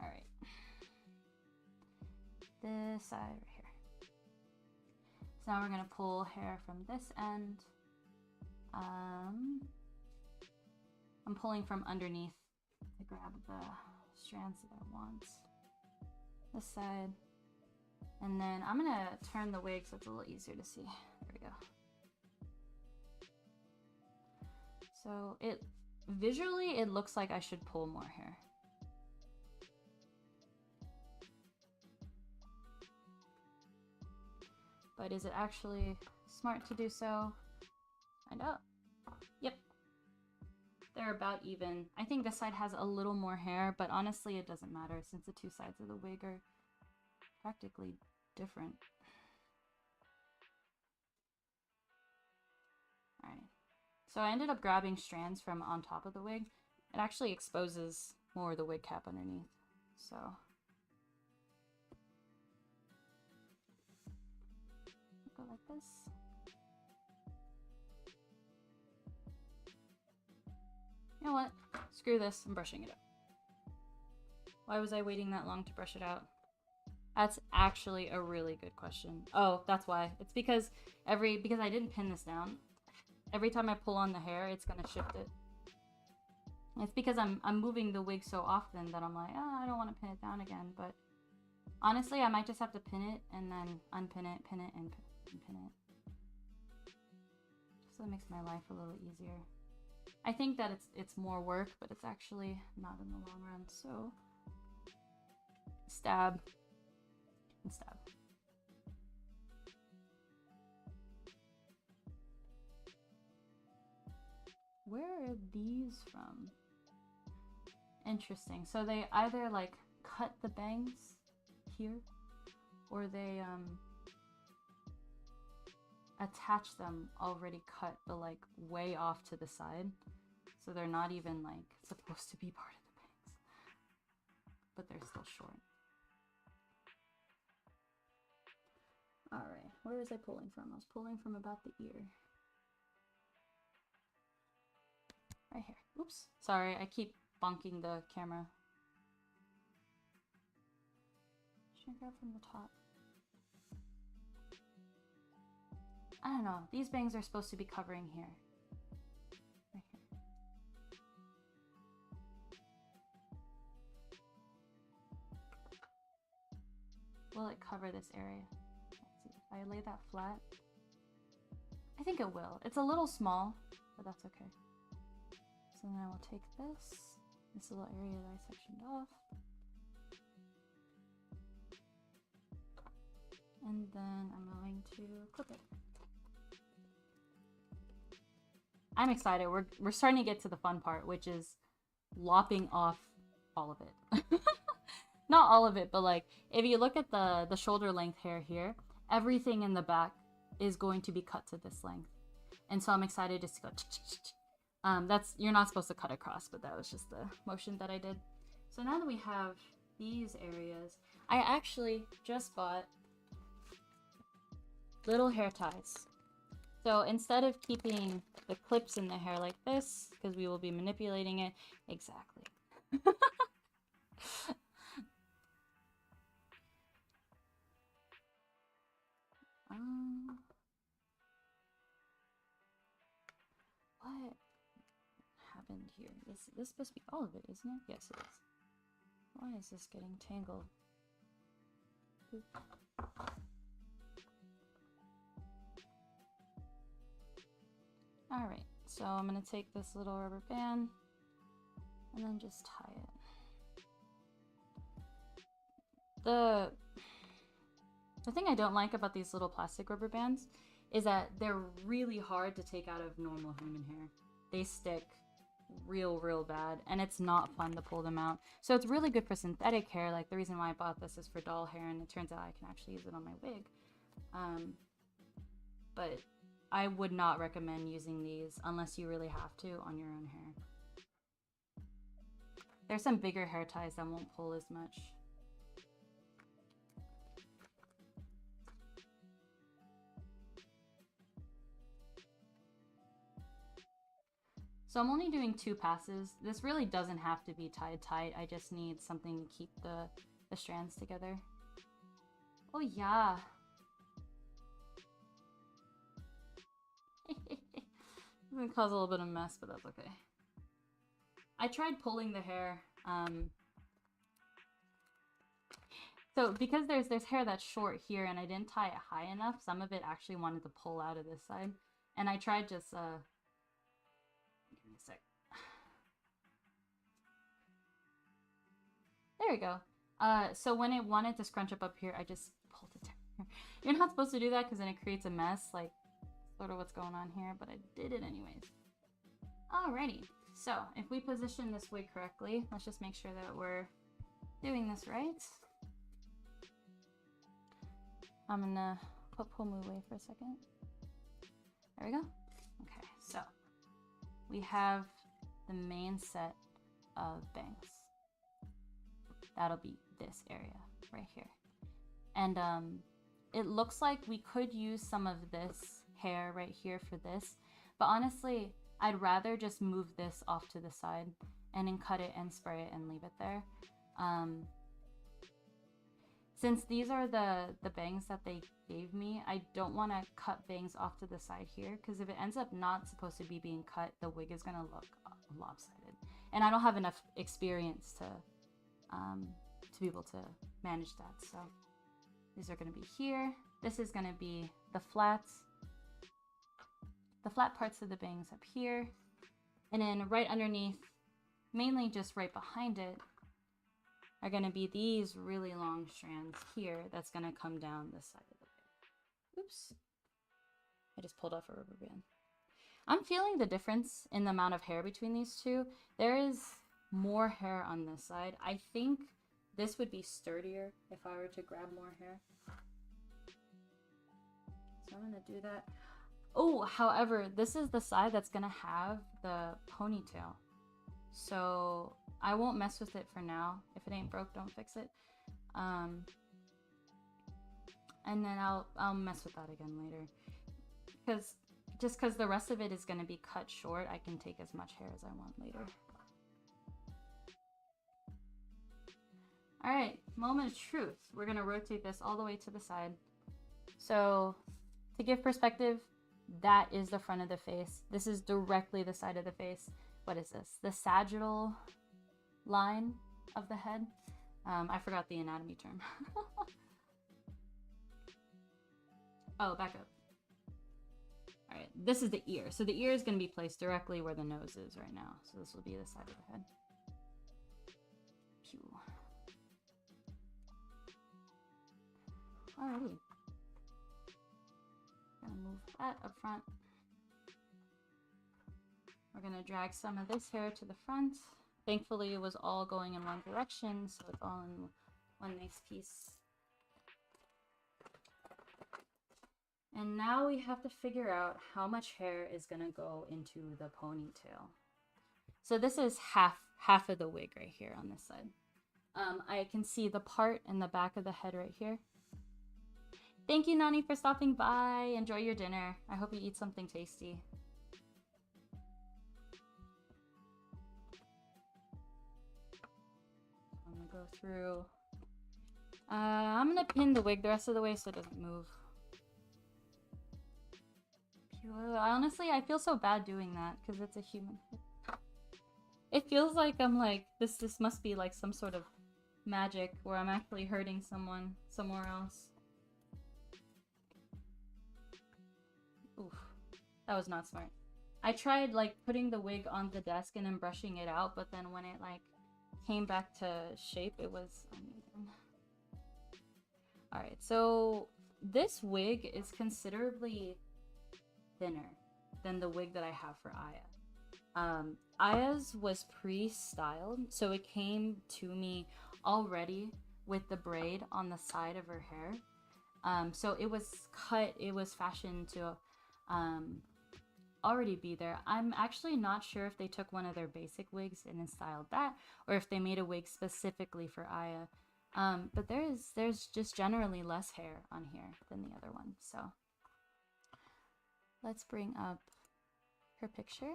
All right. This side right here. So now we're gonna pull hair from this end. I'm pulling from underneath to grab the strands that I want. This side. And then I'm gonna turn the wig so it's a little easier to see. There we go. So it visually it looks like I should pull more hair. But is it actually smart to do so? Find out. Yep. They're about even. I think this side has a little more hair, but honestly it doesn't matter since the two sides of the wig are practically different. Alright. So I ended up grabbing strands from on top of the wig. It actually exposes more of the wig cap underneath. So go like this. You know what? Screw this, I'm brushing it up. Why was I waiting that long to brush it out? That's actually a really good question. Oh, that's why. It's because because I didn't pin this down. Every time I pull on the hair, it's gonna shift it. It's because I'm moving the wig so often that I'm like, oh, I don't want to pin it down again. But honestly, I might just have to pin it and then unpin it, pin it, and pin it. So it makes my life a little easier. I think that it's more work, but it's actually not in the long run. So stab and stab. Where are these from? Interesting. So they either like cut the bangs here, or they attach them already cut, but like way off to the side. So they're not even like supposed to be part of the bangs, but they're still short. All right, where was I pulling from? I was pulling from about the ear. Right here. Oops, sorry, I keep bonking the camera. Should I grab from the top? I don't know. These bangs are supposed to be covering here. Right here. Will it cover this area? Let's see. If I lay that flat, I think it will. It's a little small, but that's okay. So then I will take this little area that I sectioned off. And then I'm going to clip it. I'm excited. We're starting to get to the fun part, which is lopping off all of it. Not all of it, but like if you look at the shoulder length hair here, everything in the back is going to be cut to this length. And so I'm excited just to go you're not supposed to cut across, but that was just the motion that I did. So now that we have these areas, I actually just bought little hair ties. So instead of keeping the clips in the hair like this, because we will be manipulating it, exactly. What happened here? This is supposed to be all of it, isn't it? Yes, it is. Why is this getting tangled? So I'm gonna take this little rubber band and then just tie it. The thing I don't like about these little plastic rubber bands is that they're really hard to take out of normal human hair. They stick real bad, and it's not fun to pull them out. So it's really good for synthetic hair. Like, the reason why I bought this is for doll hair, and it turns out I can actually use it on my wig. But I would not recommend using these unless you really have to on your own hair. There's some bigger hair ties that won't pull as much. So I'm only doing 2 passes. This really doesn't have to be tied tight. I just need something to keep the strands together. Oh yeah. It's gonna cause a little bit of mess, but that's okay. I tried pulling the hair. So because there's hair that's short here and I didn't tie it high enough, some of it actually wanted to pull out of this side. And I tried just give me a sec. There we go. So when it wanted to scrunch up here, I just pulled it down. You're not supposed to do that because then it creates a mess, like sort of what's going on here, but I did it anyways. Alrighty, so if we position this wig correctly, let's just make sure that we're doing this right. I'm gonna put Pomu away for a second. There we go. Okay, so we have the main set of bangs. That'll be this area right here. And it looks like we could use some of this hair right here for this, but honestly, I'd rather just move this off to the side and then cut it and spray it and leave it there. Since these are the bangs that they gave me, I don't want to cut bangs off to the side here, because if it ends up not supposed to be being cut, the wig is going to look lopsided. And I don't have enough experience to be able to manage that. So these are going to be here. This is going to be the flat parts of the bangs up here. And then right underneath, mainly just right behind it, are going to be these really long strands here that's going to come down this side of the wig. Oops. I just pulled off a rubber band. I'm feeling the difference in the amount of hair between these two. There is more hair on this side. I think this would be sturdier if I were to grab more hair. So I'm going to do that. Oh, however, this is the side that's going to have the ponytail. So I won't mess with it for now. If it ain't broke, don't fix it. And then I'll mess with that again later. Because the rest of it is going to be cut short, I can take as much hair as I want later. Alright, moment of truth. We're going to rotate this all the way to the side. So to give perspective, that is the front of the face. This is directly the side of the face. What is this? The sagittal line of the head. I forgot the anatomy term. Oh, back up. All right, this is the ear. So the ear is going to be placed directly where the nose is right now. So this will be the side of the head. Pew. Alrighty. Gonna move that up front. We're gonna drag some of this hair to the front. Thankfully, it was all going in one direction, so it's all in one nice piece. And now we have to figure out how much hair is gonna go into the ponytail. So this is half of the wig right here on this side. I can see the part in the back of the head right here. Thank you, Nani, for stopping by. Enjoy your dinner. I hope you eat something tasty. I'm gonna go through. I'm gonna pin the wig the rest of the way so it doesn't move. Honestly, I feel so bad doing that because it's a human. It feels like I'm like, this must be like some sort of magic where I'm actually hurting someone somewhere else. Oof, that was not smart. I tried like putting the wig on the desk and then brushing it out, but then when it like came back to shape, it was amazing. Alright, so this wig is considerably thinner than the wig that I have for Aya. Aya's was pre-styled, so it came to me already with the braid on the side of her hair. So it was cut, it was fashioned to already be there. I'm actually not sure if they took one of their basic wigs and then styled that, or if they made a wig specifically for Aya. But there's just generally less hair on here than the other one. So let's bring up her picture.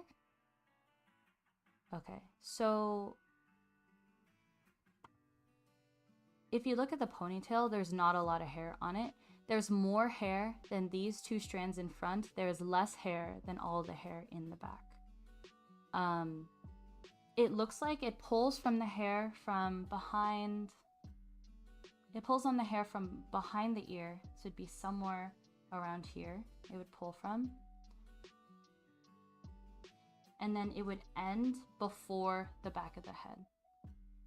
Okay, so if you look at the ponytail, there's not a lot of hair on it. There's more hair than these two strands in front. There's less hair than all the hair in the back. It looks like it pulls from the hair from behind. It pulls on the hair from behind the ear. So it'd be somewhere around here it would pull from. And then it would end before the back of the head.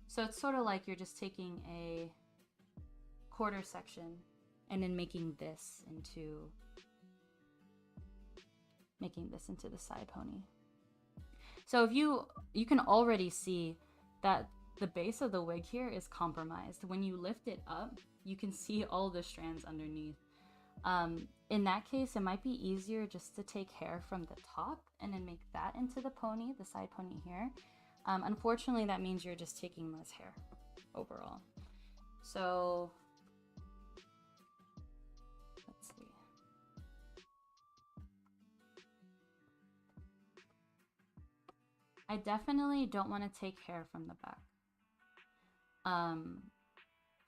So it's sort of like you're just taking a quarter section and then making this into the side pony. So if you can already see that the base of the wig here is compromised. When you lift it up, you can see all the strands underneath. In that case, it might be easier just to take hair from the top and then make that into the pony, the side pony here. Unfortunately, that means you're just taking less hair overall. So let's see. I definitely don't want to take hair from the back.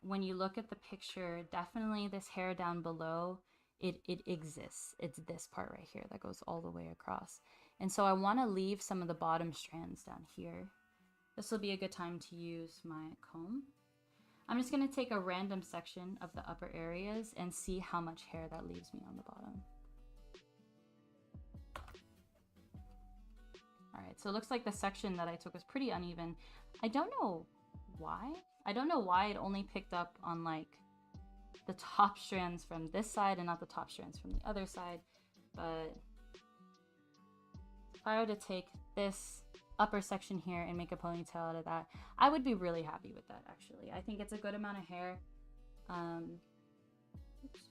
When you look at the picture, definitely this hair down below, it exists. It's this part right here that goes all the way across. And so I want to leave some of the bottom strands down here. This will be a good time to use my comb. I'm just going to take a random section of the upper areas and see how much hair that leaves me on the bottom. Alright, so it looks like the section that I took was pretty uneven. I don't know why. I don't know why it only picked up on like the top strands from this side and not the top strands from the other side. But if I were to take this upper section here and make a ponytail out of that, I would be really happy with that actually. I think it's a good amount of hair. Oops.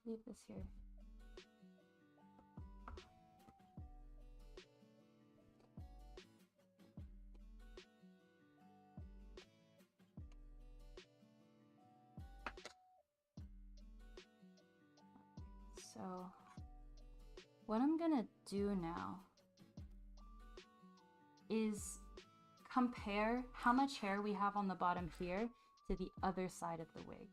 Leave this here. So what I'm gonna do now is compare how much hair we have on the bottom here to the other side of the wig.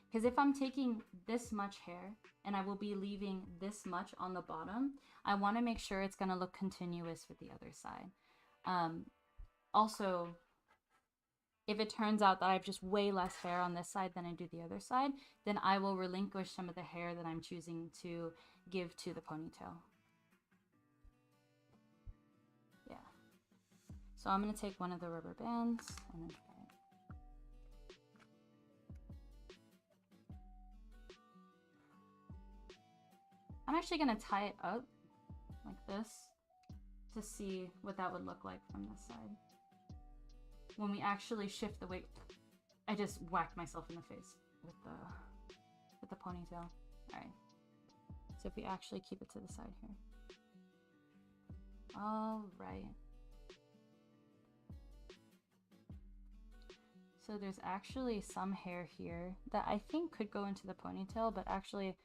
Because if I'm taking this much hair and I will be leaving this much on the bottom, I want to make sure it's going to look continuous with the other side. Also, if it turns out that I have just way less hair on this side than I do the other side, then I will relinquish some of the hair that I'm choosing to give to the ponytail. Yeah. So I'm going to take one of the rubber bands and then try it. I'm actually going to tie it up like this to see what that would look like from this side. When we actually shift the weight, I just whacked myself in the face with the ponytail. Alright. So if we actually keep it to the side here. Alright. So there's actually some hair here that I think could go into the ponytail, but actually it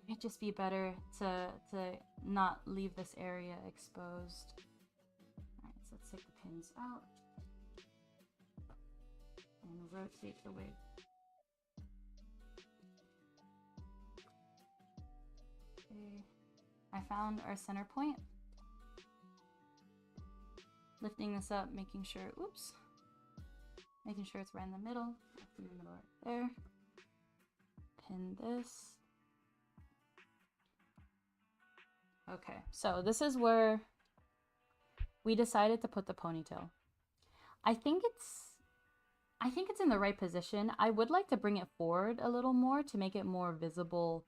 might just be better to not leave this area exposed. Alright, so let's take the pins out and rotate the wig. Okay, I found our center point. Lifting this up, making sure, oops, making sure it's right in the middle. In the middle right there. pin this. Okay, so this is where we decided to put the ponytail. I think it's in the right position. I would like to bring it forward a little more to make it more visible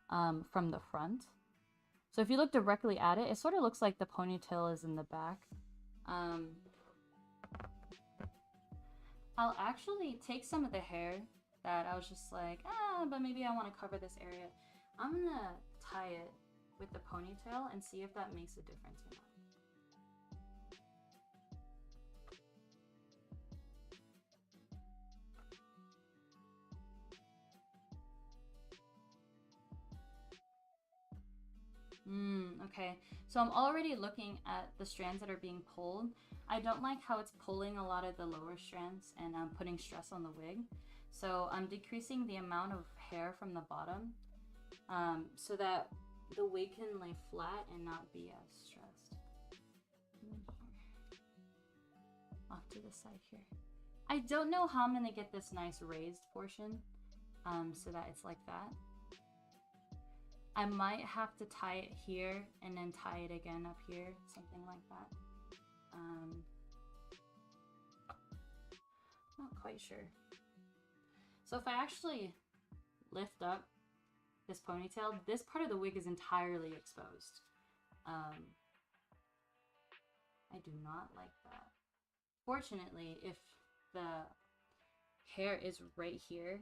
from the front. So if you look directly at it, it sort of looks like the ponytail is in the back. I'll actually take some of the hair that I was just like, but maybe I want to cover this area. I'm gonna tie it with the ponytail and see if that makes a difference or not. Okay, so I'm already looking at the strands that are being pulled. I don't like how it's pulling a lot of the lower strands and I'm putting stress on the wig. So I'm decreasing the amount of hair from the bottom so that the wig can lay flat and not be as stressed. Off to the side here. I don't know how I'm gonna get this nice raised portion so that it's like that. I might have to tie it here and then tie it again up here, something like that. Not quite sure. So if I actually lift up this ponytail, this part of the wig is entirely exposed. I do not like that. Fortunately, if the hair is right here,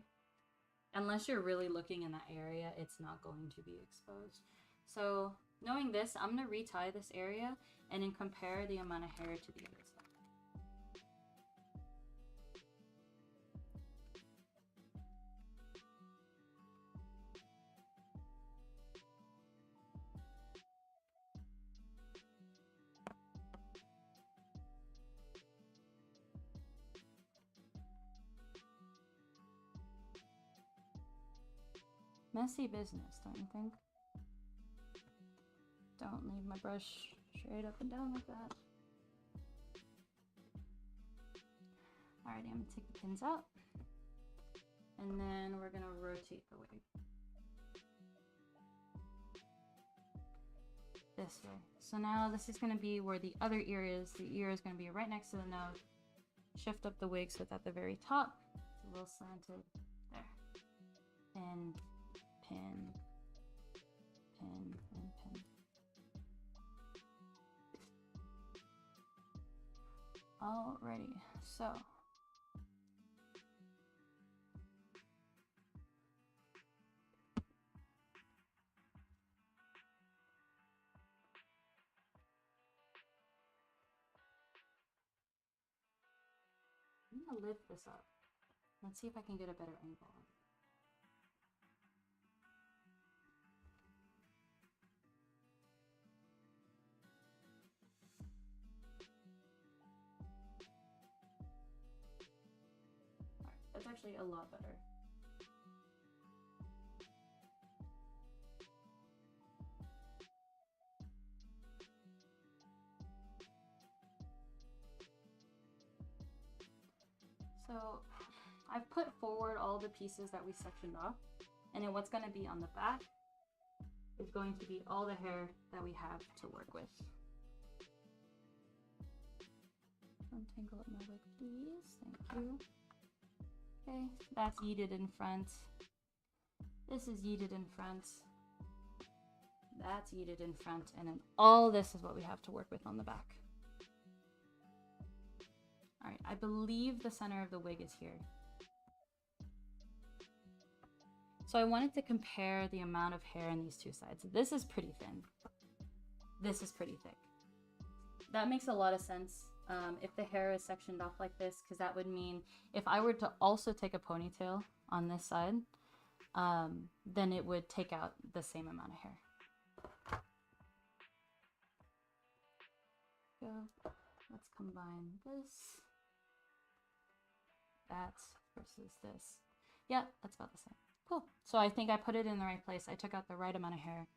unless you're really looking in that area, it's not going to be exposed. So knowing this, I'm gonna retie this area and then compare the amount of hair to the other side. Messy business, don't you think? Don't leave my brush straight up and down like that. Alrighty, I'm gonna take the pins out. And then we're gonna rotate the wig. This way. So now this is gonna be where the other ear is. The ear is gonna be right next to the nose. Shift up the wig so it's at the very top. It's a little slanted. There. And pin, pin, and pin. Alrighty, so I'm gonna lift this up. Let's see if I can get a better angle on it. That's actually a lot better. So I've put forward all the pieces that we sectioned off, and then what's going to be on the back is going to be all the hair that we have to work with. Untangle up my wig, please. Thank you. Okay, that's yeeted in front. This is yeeted in front. That's yeeted in front. And then all this is what we have to work with on the back. Alright, I believe the center of the wig is here. So I wanted to compare the amount of hair on these two sides. This is pretty thin. This is pretty thick. That makes a lot of sense. If the hair is sectioned off like this, because that would mean if I were to also take a ponytail on this side, then it would take out the same amount of hair. Go. Let's combine this, that versus this. Yeah, that's about the same. Cool. So I think I put it in the right place. I took out the right amount of hair.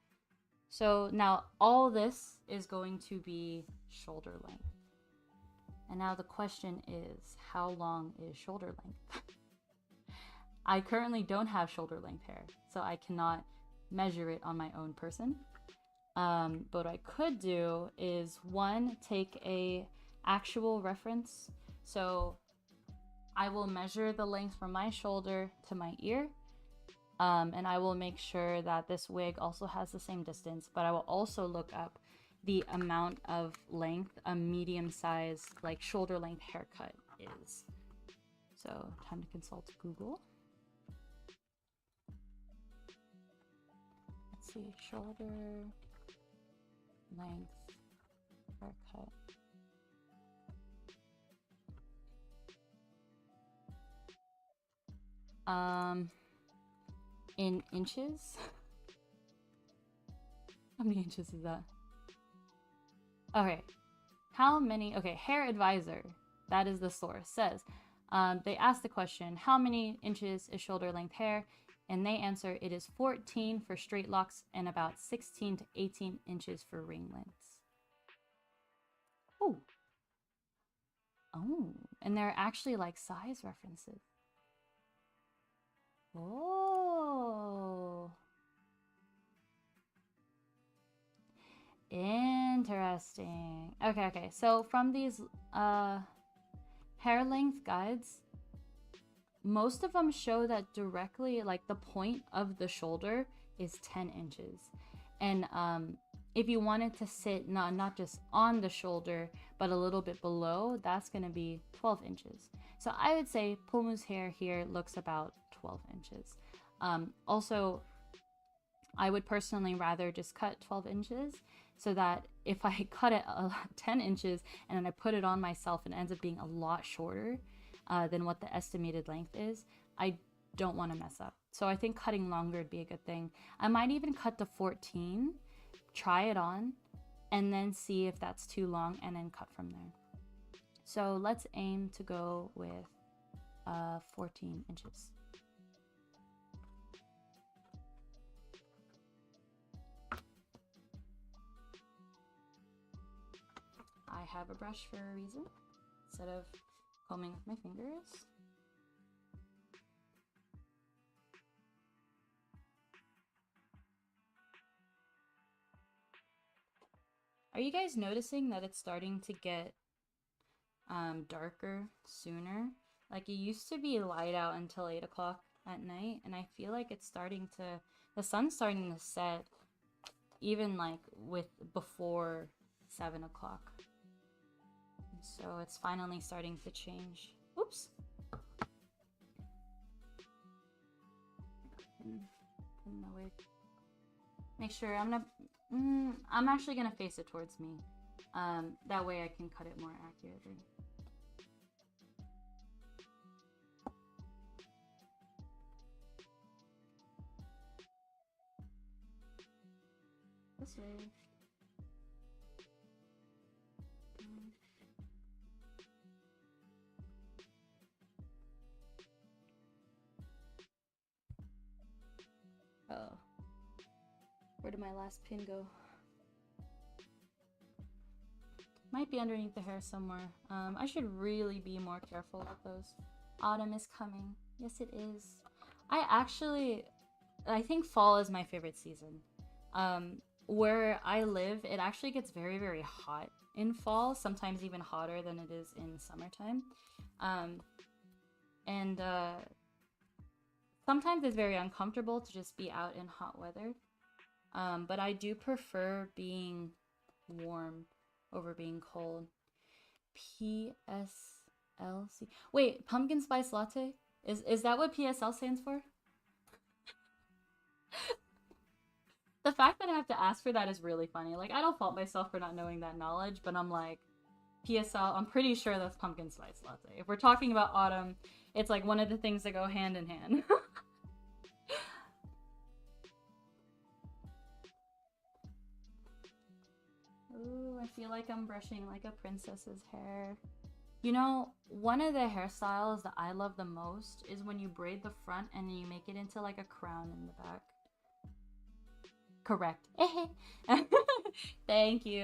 So now all this is going to be shoulder length. And now the question is, how long is shoulder length? I currently don't have shoulder length hair, so I cannot measure it on my own person. But what I could do is one, take a actual reference. So I will measure the length from my shoulder to my ear. And I will make sure that this wig also has the same distance, but I will also look up the amount of length a medium-sized, like shoulder length haircut is. So time to consult Google. Let's see, shoulder length haircut. In inches? How many inches is that? Okay. How many? Okay, Hair Advisor, that is the source, says, they asked the question, how many inches is shoulder length hair? And they answer, it is 14 for straight locks and about 16 to 18 inches for ringlets. Oh. Oh, and they're actually like size references. Oh. Interesting. Okay. So from these hair length guides, most of them show that directly, like the point of the shoulder is 10 inches. And if you want it to sit not just on the shoulder, but a little bit below, that's going to be 12 inches. So I would say Pomu's hair here looks about 12 inches. Also, I would personally rather just cut 12 inches so that if I cut it 10 inches and then I put it on myself and it ends up being a lot shorter than what the estimated length is, I don't want to mess up. So I think cutting longer would be a good thing. I might even cut to 14, try it on, and then see if that's too long and then cut from there. So let's aim to go with 14 inches. I have a brush for a reason, instead of combing with my fingers. Are you guys noticing that it's starting to get darker sooner? Like it used to be light out until 8 o'clock at night, and I feel like it's starting to, the sun's starting to set even like before 7 o'clock. So it's finally starting to change. Oops. Pin the wig. Make sure I'm actually gonna face it towards me. That way I can cut it more accurately. This way. Oh. Where did my last pin go? Might be underneath the hair somewhere. I should really be more careful with those. Autumn is coming. Yes, it is. I think fall is my favorite season. Where I live, it actually gets very, very hot in fall, sometimes even hotter than it is in summertime. Sometimes it's very uncomfortable to just be out in hot weather. But I do prefer being warm over being cold. PSLC. Wait, pumpkin spice latte? Is that what PSL stands for? The fact that I have to ask for that is really funny. Like, I don't fault myself for not knowing that knowledge, but I'm like, PSL, I'm pretty sure that's pumpkin spice latte. If we're talking about autumn, it's like one of the things that go hand in hand. Ooh, I feel like I'm brushing like a princess's hair. You know, one of the hairstyles that I love the most is when you braid the front and then you make it into like a crown in the back. Correct. Thank you.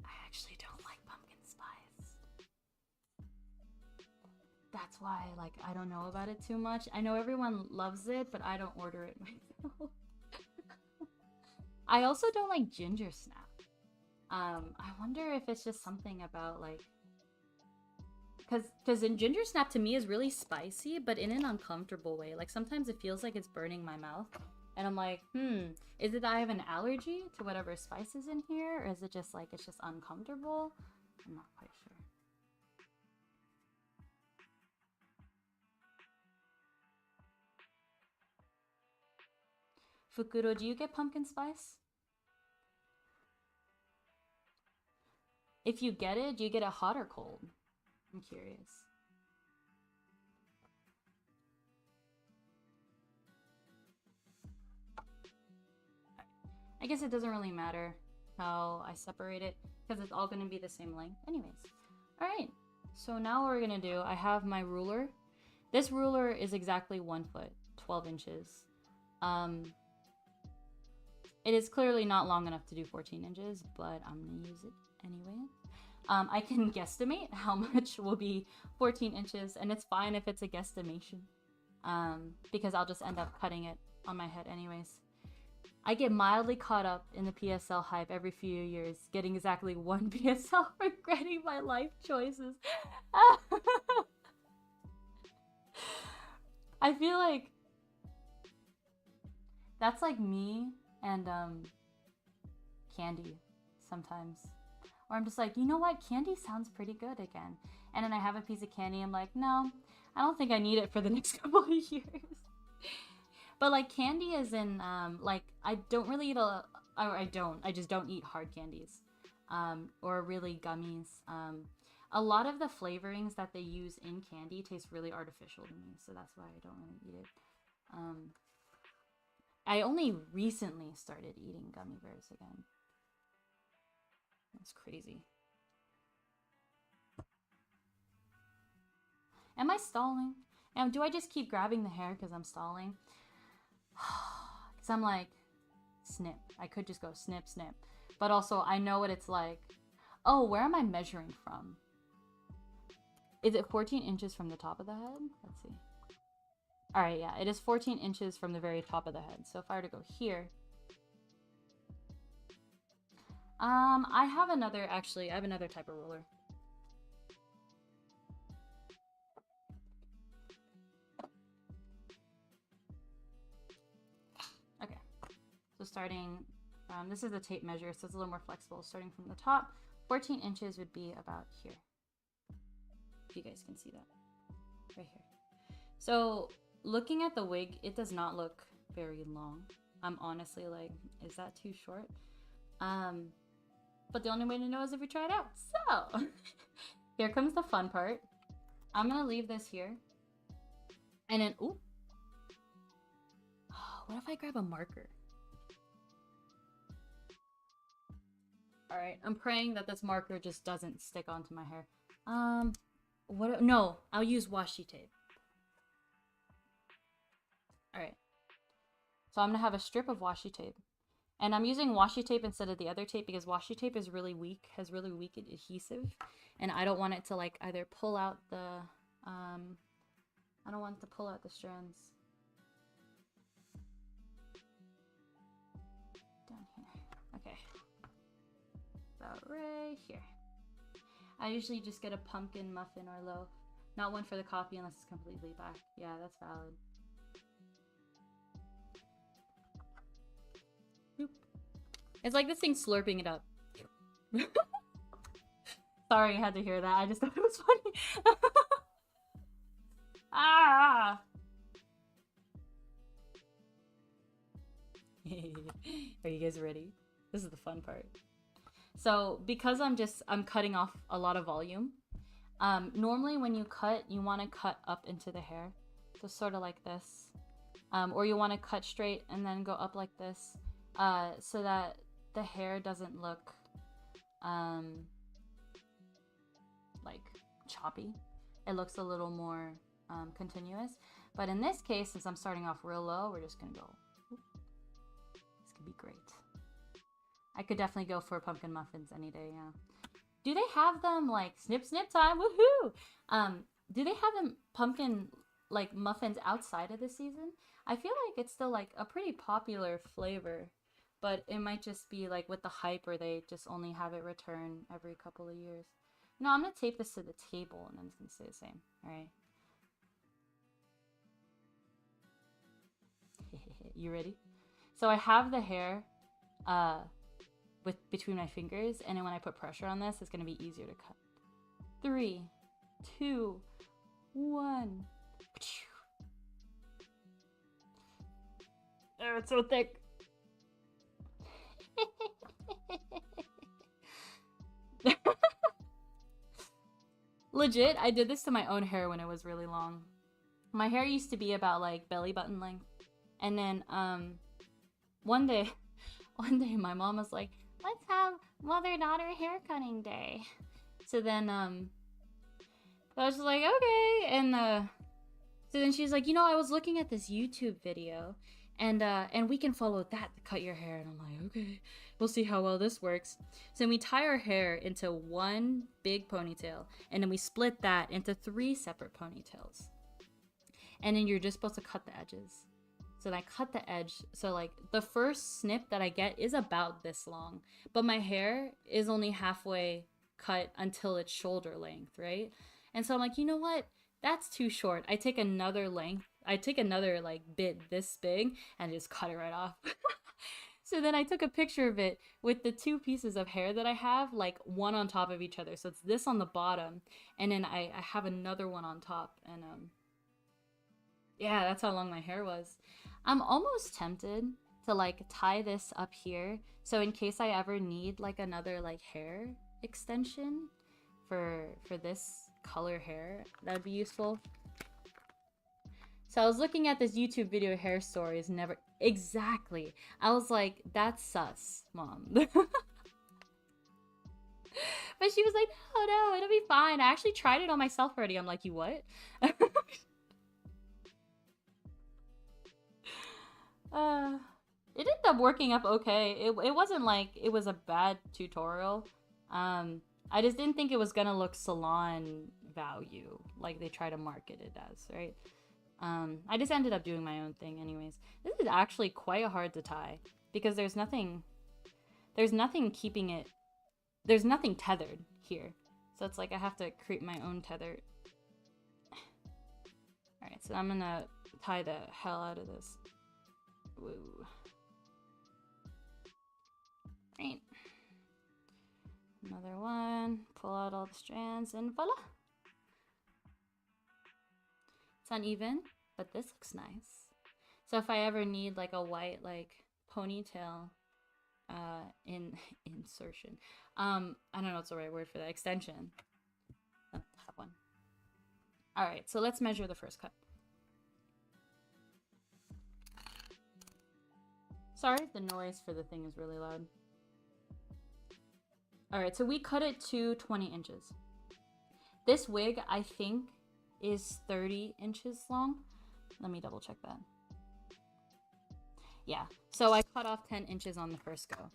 I actually don't like pumpkin spice. that's why, like, I don't know about it too much. I know everyone loves it, but I don't order it myself. I also don't like ginger snap. I wonder if it's just something about, like, because in ginger snap to me is really spicy, but in an uncomfortable way. Like, sometimes it feels like it's burning my mouth. And I'm like, is it that I have an allergy to whatever spice is in here? Or is it just like, it's just uncomfortable? I'm not quite sure. Fukuro, do you get pumpkin spice? If you get it, do you get it hot or cold? I'm curious. I guess it doesn't really matter how I separate it because it's all going to be the same length anyways. All right, so now what we're going to do, I have my ruler. This ruler is exactly 1 foot, 12 inches. It is clearly not long enough to do 14 inches, but I'm going to use it anyway. I can guesstimate how much will be 14 inches, and it's fine if it's a guesstimation, because I'll just end up cutting it on my head anyways. I get mildly caught up in the PSL hype every few years, getting exactly 1 PSL, regretting my life choices. I feel like that's like me and candy sometimes. Or I'm just like, you know what? Candy sounds pretty good again. And then I have a piece of candy. I'm like, no, I don't think I need it for the next couple of years. But like candy is in, like, I don't really eat I just don't eat hard candies. Or really gummies. A lot of the flavorings that they use in candy taste really artificial to me. So that's why I don't really eat it. I only recently started eating gummy bears again. That's crazy. Am I stalling? And do I just keep grabbing the hair because I'm stalling? Because I'm like, snip. I could just go snip, snip. But also, I know what it's like. Oh, where am I measuring from? Is it 14 inches from the top of the head? Let's see. Alright, yeah. It is 14 inches from the very top of the head. So if I were to go here... I have another type of ruler. Okay, so starting, this is a tape measure, so it's a little more flexible. Starting from the top, 14 inches would be about here. If you guys can see that, right here. So looking at the wig, it does not look very long. I'm honestly like, is that too short? But the only way to know is if we try it out. So, here comes the fun part. I'm gonna leave this here. And then, ooh. What if I grab a marker? Alright, I'm praying that this marker just doesn't stick onto my hair. No, I'll use washi tape. Alright. So I'm gonna have a strip of washi tape. And I'm using washi tape instead of the other tape because washi tape is really weak, has really weak adhesive. And I don't want it to like either pull out the, I don't want it to pull out the strands. Down here. Okay. About right here. I usually just get a pumpkin muffin or loaf. Not one for the copy unless it's completely black. Yeah, that's valid. It's like this thing slurping it up. Sorry I had to hear that. I just thought it was funny. Ah! Are you guys ready? This is the fun part. So because I'm cutting off a lot of volume. Normally when you cut, you want to cut up into the hair. So sort of like this. Or you want to cut straight and then go up like this. So that the hair doesn't look like choppy. It looks a little more continuous. But in this case, since I'm starting off real low, we're just gonna go. This could be great. I could definitely go for pumpkin muffins any day, yeah. Do they have them like snip snip time? Woohoo! do they have them pumpkin like muffins outside of the season? I feel like it's still like a pretty popular flavor, but it might just be like with the hype, or they just only have it return every couple of years. No, I'm gonna tape this to the table and then it's gonna stay the same. All right. You ready? So I have the hair with between my fingers, and then when I put pressure on this, it's gonna be easier to cut. 3, 2, 1. Oh, it's so thick. Legit, I did this to my own hair when it was really long. My hair used to be about like belly button length. And then one day my mom was like, let's have mother-daughter hair cutting day. So then I was just like, okay. And so then she's like, you know, I was looking at this YouTube video, and we can follow that to cut your hair. And I'm like, okay, we'll see how well this works. So then we tie our hair into one big ponytail, and then we split that into 3 separate ponytails. And then you're just supposed to cut the edges. So then I cut the edge. So like the first snip that I get is about this long, but my hair is only halfway cut until it's shoulder length, right? And so I'm like, you know what? That's too short. I take another length. I take another like bit this big and just cut it right off. So then I took a picture of it with the 2 pieces of hair that I have, like one on top of each other. So it's this on the bottom, and then I have another one on top. And yeah, that's how long my hair was. I'm almost tempted to like tie this up here, so in case I ever need like another like hair extension for this color hair, that would be useful. So I was looking at this YouTube video, hair stories, never exactly. I was like, that's sus, mom. But she was like, oh no, it'll be fine. I actually tried it on myself already. I'm like, you what? It ended up working up okay. It wasn't like it was a bad tutorial. I just didn't think it was gonna look salon value like they try to market it as, right? I just ended up doing my own thing anyways. This is actually quite hard to tie because there's nothing keeping it, there's nothing tethered here. So it's like I have to create my own tether. Alright, so I'm gonna tie the hell out of this. Woo. Right. Another one. Pull out all the strands and voila. It's uneven, but this looks nice. So if I ever need like a white like ponytail insertion. I don't know what's the right word for that. Extension. I have one. Alright, so let's measure the first cut. Sorry if the noise for the thing is really loud. Alright, so we cut it to 20 inches. This wig, I think, is 30 inches long. Let me double check that. Yeah, so I cut off 10 inches on the first go.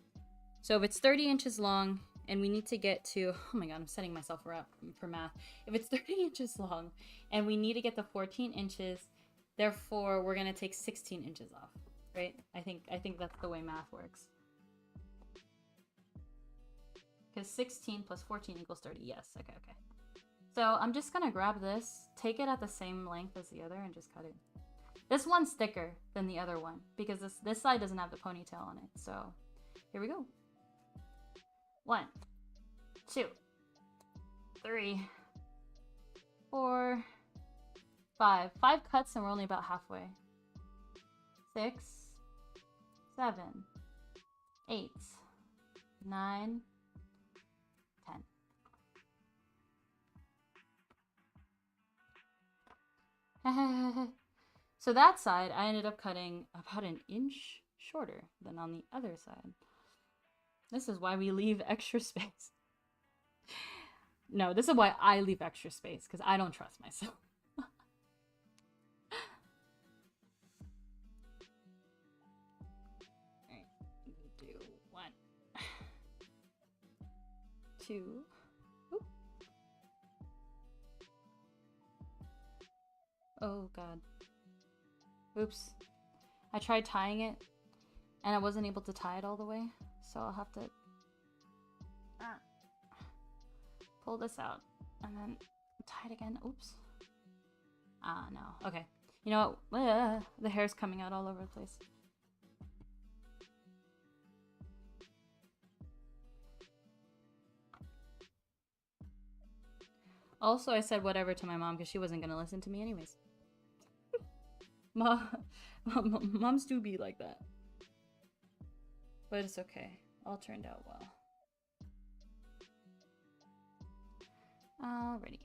So if it's 30 inches long, and we need to get to, oh my god, I'm setting myself up for math. If it's 30 inches long, and we need to get to 14 inches, therefore we're gonna take 16 inches off. Right? I think that's the way math works. Because 16 plus 14 equals 30. Yes, okay. So I'm just gonna grab this, take it at the same length as the other, and just cut it. This one's thicker than the other one because this side doesn't have the ponytail on it. So here we go. 1, 2, 3, 4, 5. 5 cuts and we're only about halfway. 6, 7, 8, 9, 10. So that side, I ended up cutting about an inch shorter than on the other side. This is why we leave extra space. No, this is why I leave extra space, because I don't trust myself. Alright, do 1, 2, Oh god. Oops. I tried tying it and I wasn't able to tie it all the way, so I'll have to pull this out and then tie it again. Oops. Ah, no. Okay. You know what? The hair's coming out all over the place. Also, I said whatever to my mom because she wasn't going to listen to me anyways. Moms do be like that. But it's okay. All turned out well. Alrighty.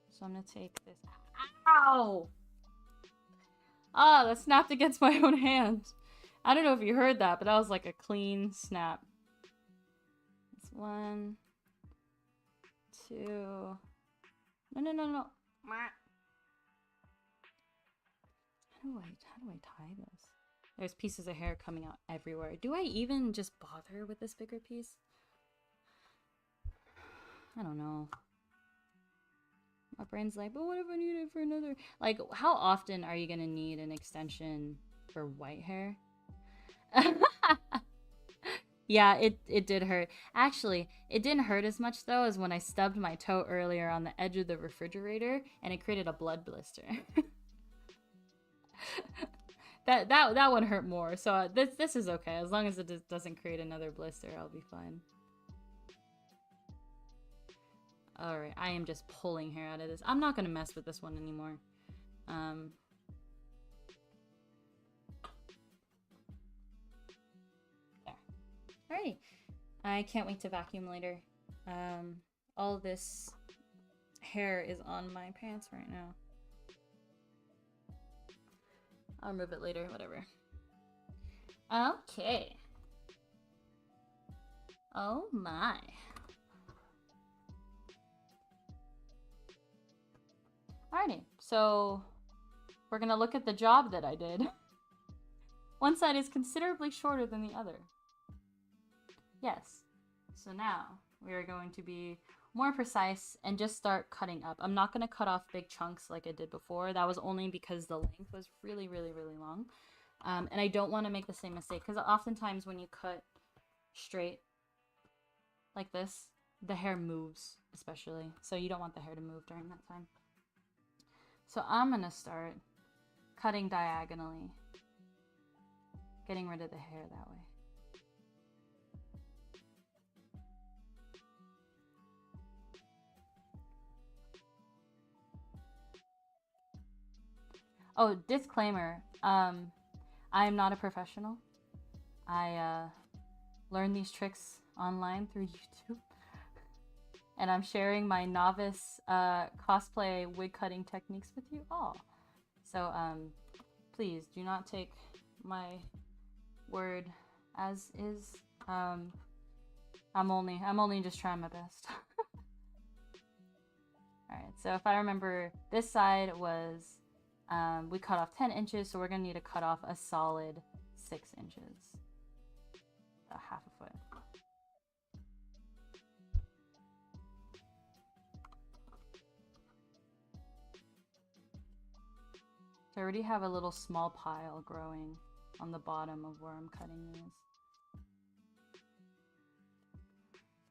So I'm gonna take this. Ow! Ah, that snapped against my own hand. I don't know if you heard that, but that was like a clean snap. It's 1, 2. No. How do I tie this? There's pieces of hair coming out everywhere. Do I even just bother with this bigger piece? I don't know. My brain's like, but what if I need it for another? Like, how often are you gonna need an extension for white hair? Yeah, it did hurt. Actually, it didn't hurt as much though as when I stubbed my toe earlier on the edge of the refrigerator and it created a blood blister. that one hurt more. So this is okay. As long as it doesn't create another blister, I'll be fine. Alright, I am just pulling hair out of this. I'm not gonna mess with this one anymore. There. Alrighty. I can't wait to vacuum later. All this hair is on my pants right now. I'll remove it later, whatever. Okay. Oh my. Alrighty, so we're gonna look at the job that I did. One side is considerably shorter than the other. Yes. So now we are going to be more precise and just start cutting up. I'm not gonna cut off big chunks like I did before. That was only because the length was really long. And I don't want to make the same mistake because oftentimes when you cut straight like this, the hair moves, especially. So you don't want the hair to move during that time. So I'm gonna start cutting diagonally, getting rid of the hair that way. Oh, disclaimer, I'm not a professional. I learned these tricks online through YouTube. And I'm sharing my novice cosplay wig cutting techniques with you all. So please do not take my word as is. I'm only just trying my best. Alright, so if I remember, this side was we cut off 10 inches, so we're gonna need to cut off a solid 6 inches. About half a foot. So I already have a little small pile growing on the bottom of where I'm cutting these.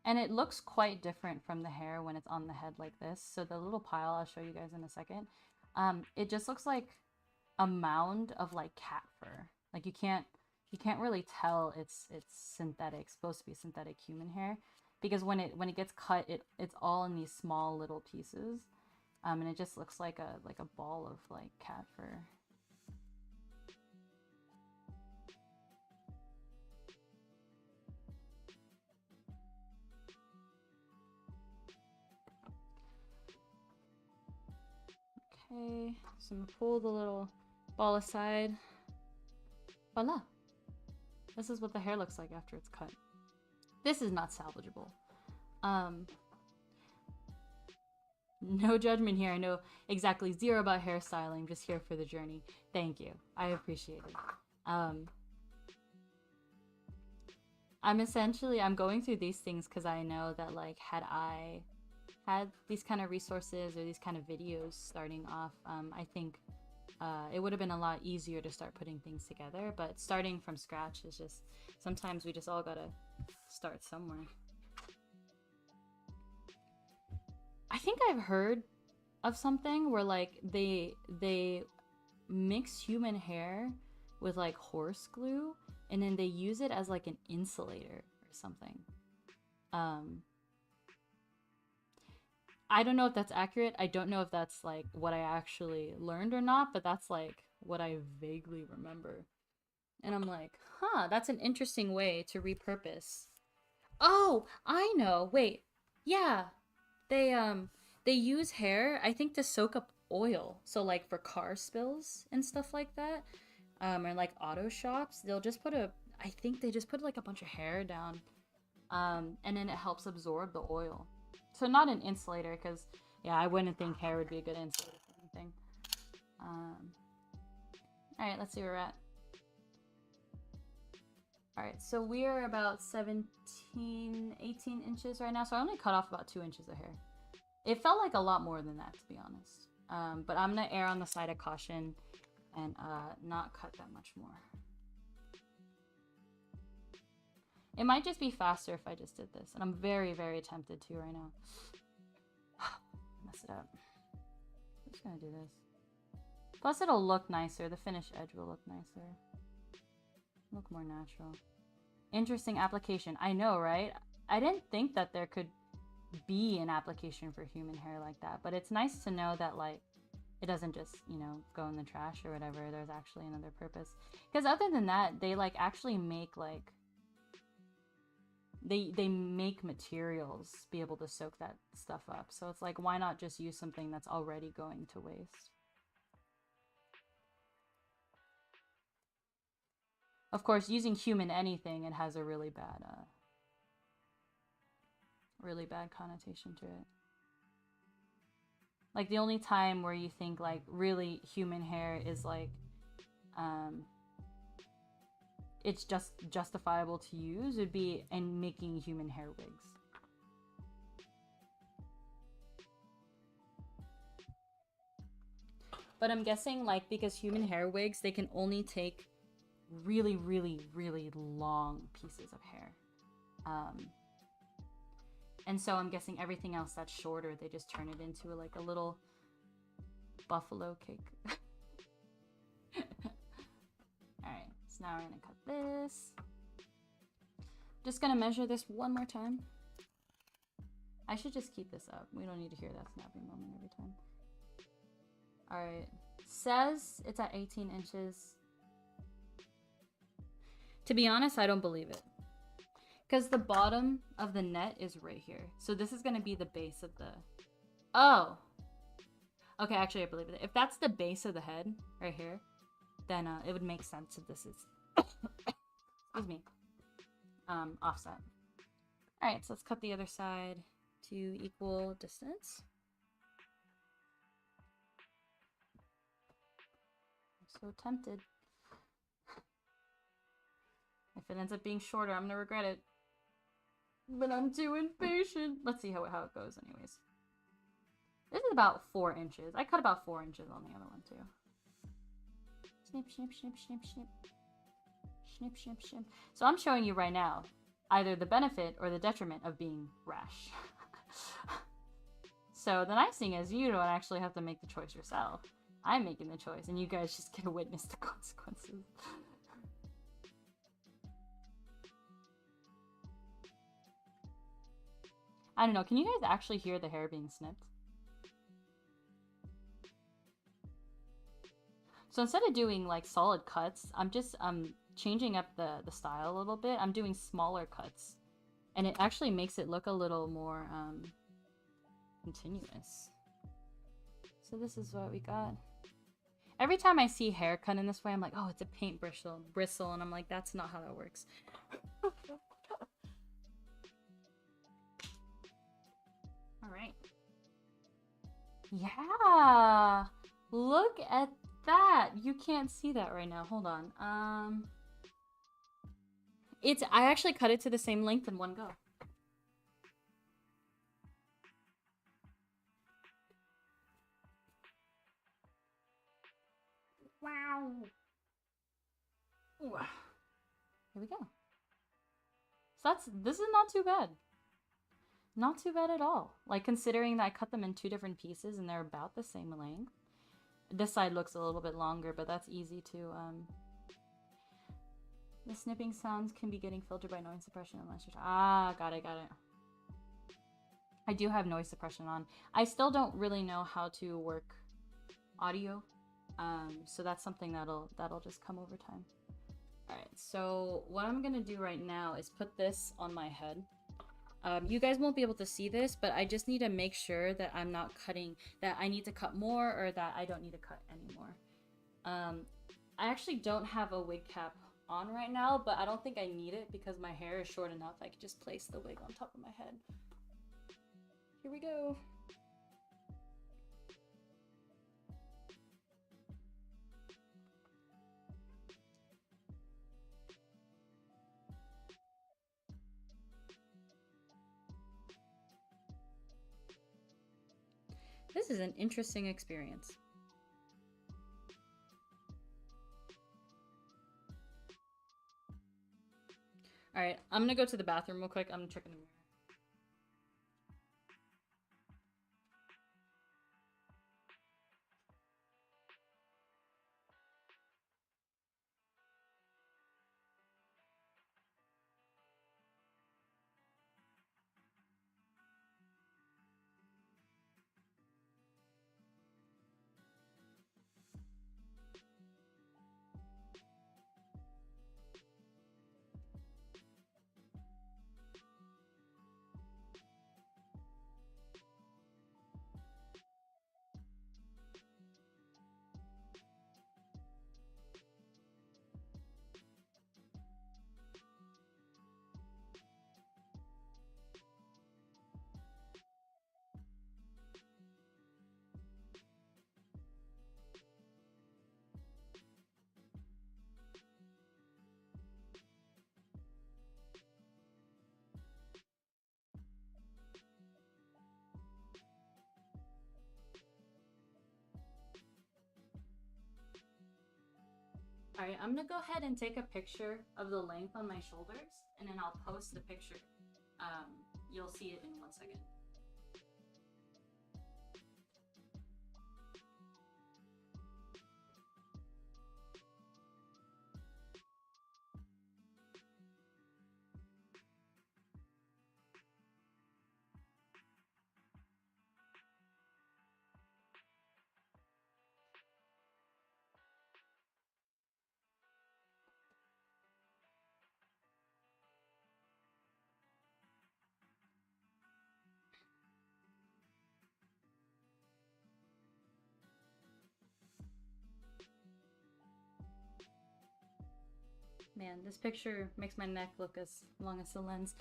And it looks quite different from the hair when it's on the head like this. So the little pile, I'll show you guys in a second. It just looks like a mound of like cat fur. Like you can't really tell it's synthetic. It's supposed to be synthetic human hair because when it gets cut, it's all in these small little pieces. And it just looks like a ball of like cat fur. Okay, so I'm gonna pull the little ball aside. Voila! This is what the hair looks like after it's cut. This is not salvageable. No judgment here. I know exactly zero about hairstyling. I'm just here for the journey. Thank you. I appreciate it. I'm going through these things because I know that like had I had these kind of resources or these kind of videos starting off, I think it would have been a lot easier to start putting things together, but starting from scratch is just, sometimes we just all gotta start somewhere. I think I've heard of something where like they mix human hair with like horse glue and then they use it as like an insulator or something. I don't know if that's accurate. I don't know if that's like what I actually learned or not, but that's like what I vaguely remember. And I'm like, huh, that's an interesting way to repurpose. Oh, I know. Wait. Yeah. They use hair, I think, to soak up oil. So like for car spills and stuff like that. Or like auto shops, they'll just put I think they just put like a bunch of hair down. And then it helps absorb the oil. So not an insulator, because yeah, I wouldn't think hair would be a good insulator for anything. Alright, let's see where we're at. Alright, so we are about 17, 18 inches right now. So I only cut off about 2 inches of hair. It felt like a lot more than that, to be honest. But I'm gonna err on the side of caution and not cut that much more. It might just be faster if I just did this. And I'm very, very tempted to right now. Mess it up. I'm just gonna do this. Plus it'll look nicer. The finished edge will look nicer. Look more natural. Interesting application. I know, right? I didn't think that there could be an application for human hair like that. But it's nice to know that, like, it doesn't just, you know, go in the trash or whatever. There's actually another purpose. Because other than that, they, like, actually make, like... They make materials be able to soak that stuff up. So it's like, why not just use something that's already going to waste? Of course, using human anything, it has a really bad connotation to it. Like, the only time where you think, like, really human hair is, like, it's just justifiable to use would be in making human hair wigs. But I'm guessing, like, because human hair wigs, they can only take really, really, really long pieces of hair. And so I'm guessing everything else that's shorter, they just turn it into like a little buffalo cake. Alright, so now we're gonna cut this. Just gonna measure this one more time. I should just keep this up. We don't need to hear that snapping moment every time. Alright, says it's at 18 inches. To be honest, I don't believe it. Because the bottom of the net is right here. So this is going to be the base of the... Oh! Okay, actually I believe it. If that's the base of the head, right here, then it would make sense if this is... excuse me. Offset. Alright, so let's cut the other side to equal distance. I'm so tempted. If it ends up being shorter, I'm gonna regret it. But I'm too impatient. Let's see how it goes anyways. This is about 4 inches. I cut about 4 inches on the other one too. Snip, snip, snip, snip, snip. Snip, snip, snip. So I'm showing you right now either the benefit or the detriment of being rash. So the nice thing is you don't actually have to make the choice yourself. I'm making the choice and you guys just get to witness the consequences. I don't know, can you guys actually hear the hair being snipped? So instead of doing like solid cuts, I'm just changing up the style a little bit. I'm doing smaller cuts. And it actually makes it look a little more continuous. So this is what we got. Every time I see hair cut in this way, I'm like, oh, it's a paint bristle. And I'm like, that's not how that works. Alright. Yeah! Look at that! You can't see that right now. Hold on. I actually cut it to the same length in one go. Here we go. So this is not too bad. Not too bad at all. Like, considering that I cut them in 2 different pieces and they're about the same length. This side looks a little bit longer, but that's easy to, The snipping sounds can be getting filtered by noise suppression unless you're... Ah, got it. I do have noise suppression on. I still don't really know how to work audio. So that's something that'll just come over time. Alright, so what I'm gonna do right now is put this on my head. You guys won't be able to see this, but I just need to make sure that I'm not cutting, that I need to cut more or that I don't need to cut anymore. I actually don't have a wig cap on right now, but I don't think I need it because my hair is short enough. I could just place the wig on top of my head. Here we go. This is an interesting experience. All right, I'm gonna go to the bathroom real quick. I'm gonna check in the mirror. Alright, I'm gonna go ahead and take a picture of the length on my shoulders, and then I'll post the picture. You'll see it in 1 second. Man, this picture makes my neck look as long as the lens.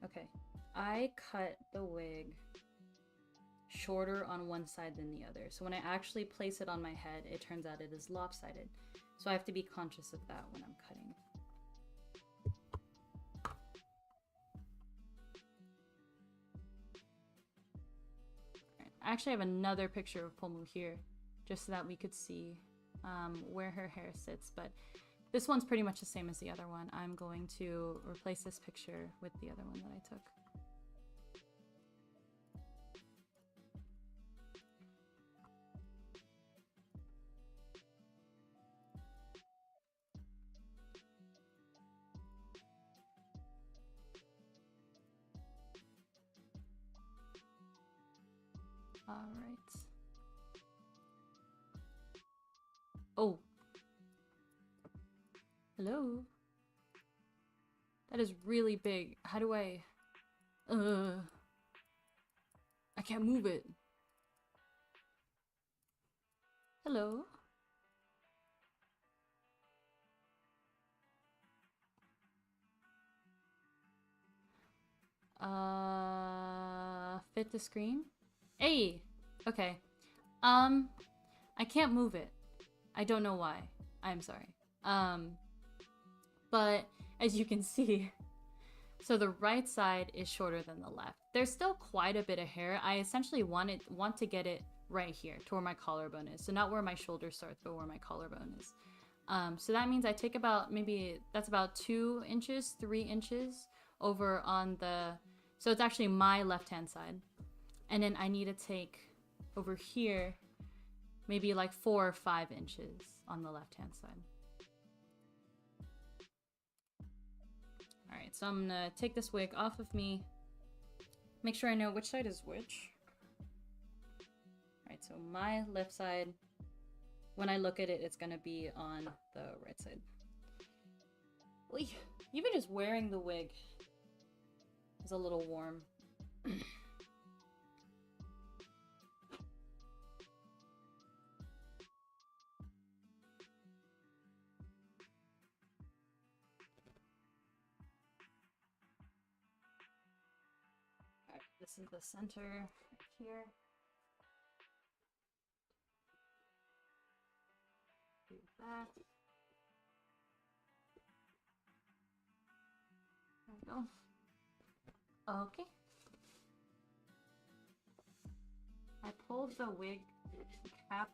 Okay, I cut the wig shorter on one side than the other. So when I actually place it on my head, it turns out it is lopsided. So I have to be conscious of that when I'm cutting. Right. I actually have another picture of Pomu here, just so that we could see where her hair sits, but this one's pretty much the same as the other one. I'm going to replace this picture with the other one that I took. All right. Oh. Hello? That is really big. How do I can't move it. Hello? Fit the screen? Hey! Okay. I can't move it. I don't know why. I'm sorry. But as you can see, so the right side is shorter than the left. There's still quite a bit of hair. I essentially want to get it right here to where my collarbone is. So not where my shoulder starts, but where my collarbone is. So that means I take about, maybe that's about 2 inches, 3 inches over on the, so it's actually my left-hand side. And then I need to take over here, maybe like 4 or 5 inches on the left-hand side. All right, so I'm gonna take this wig off of me. Make sure I know which side is which. All right, so my left side, when I look at it, it's gonna be on the right side. Oy, even just wearing the wig is a little warm. Alright, this is the center right here. Do that. There we go. Okay. I pulled the wig cap.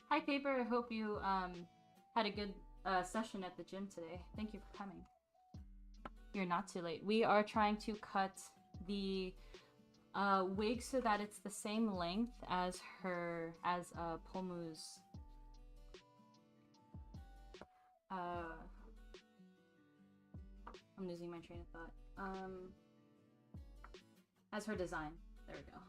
Hi Paper, I hope you had a good session at the gym today. Thank you for coming. You're not too late. We are trying to cut the wig so that it's the same length as Pomu's I'm losing my train of thought. As her design. There we go.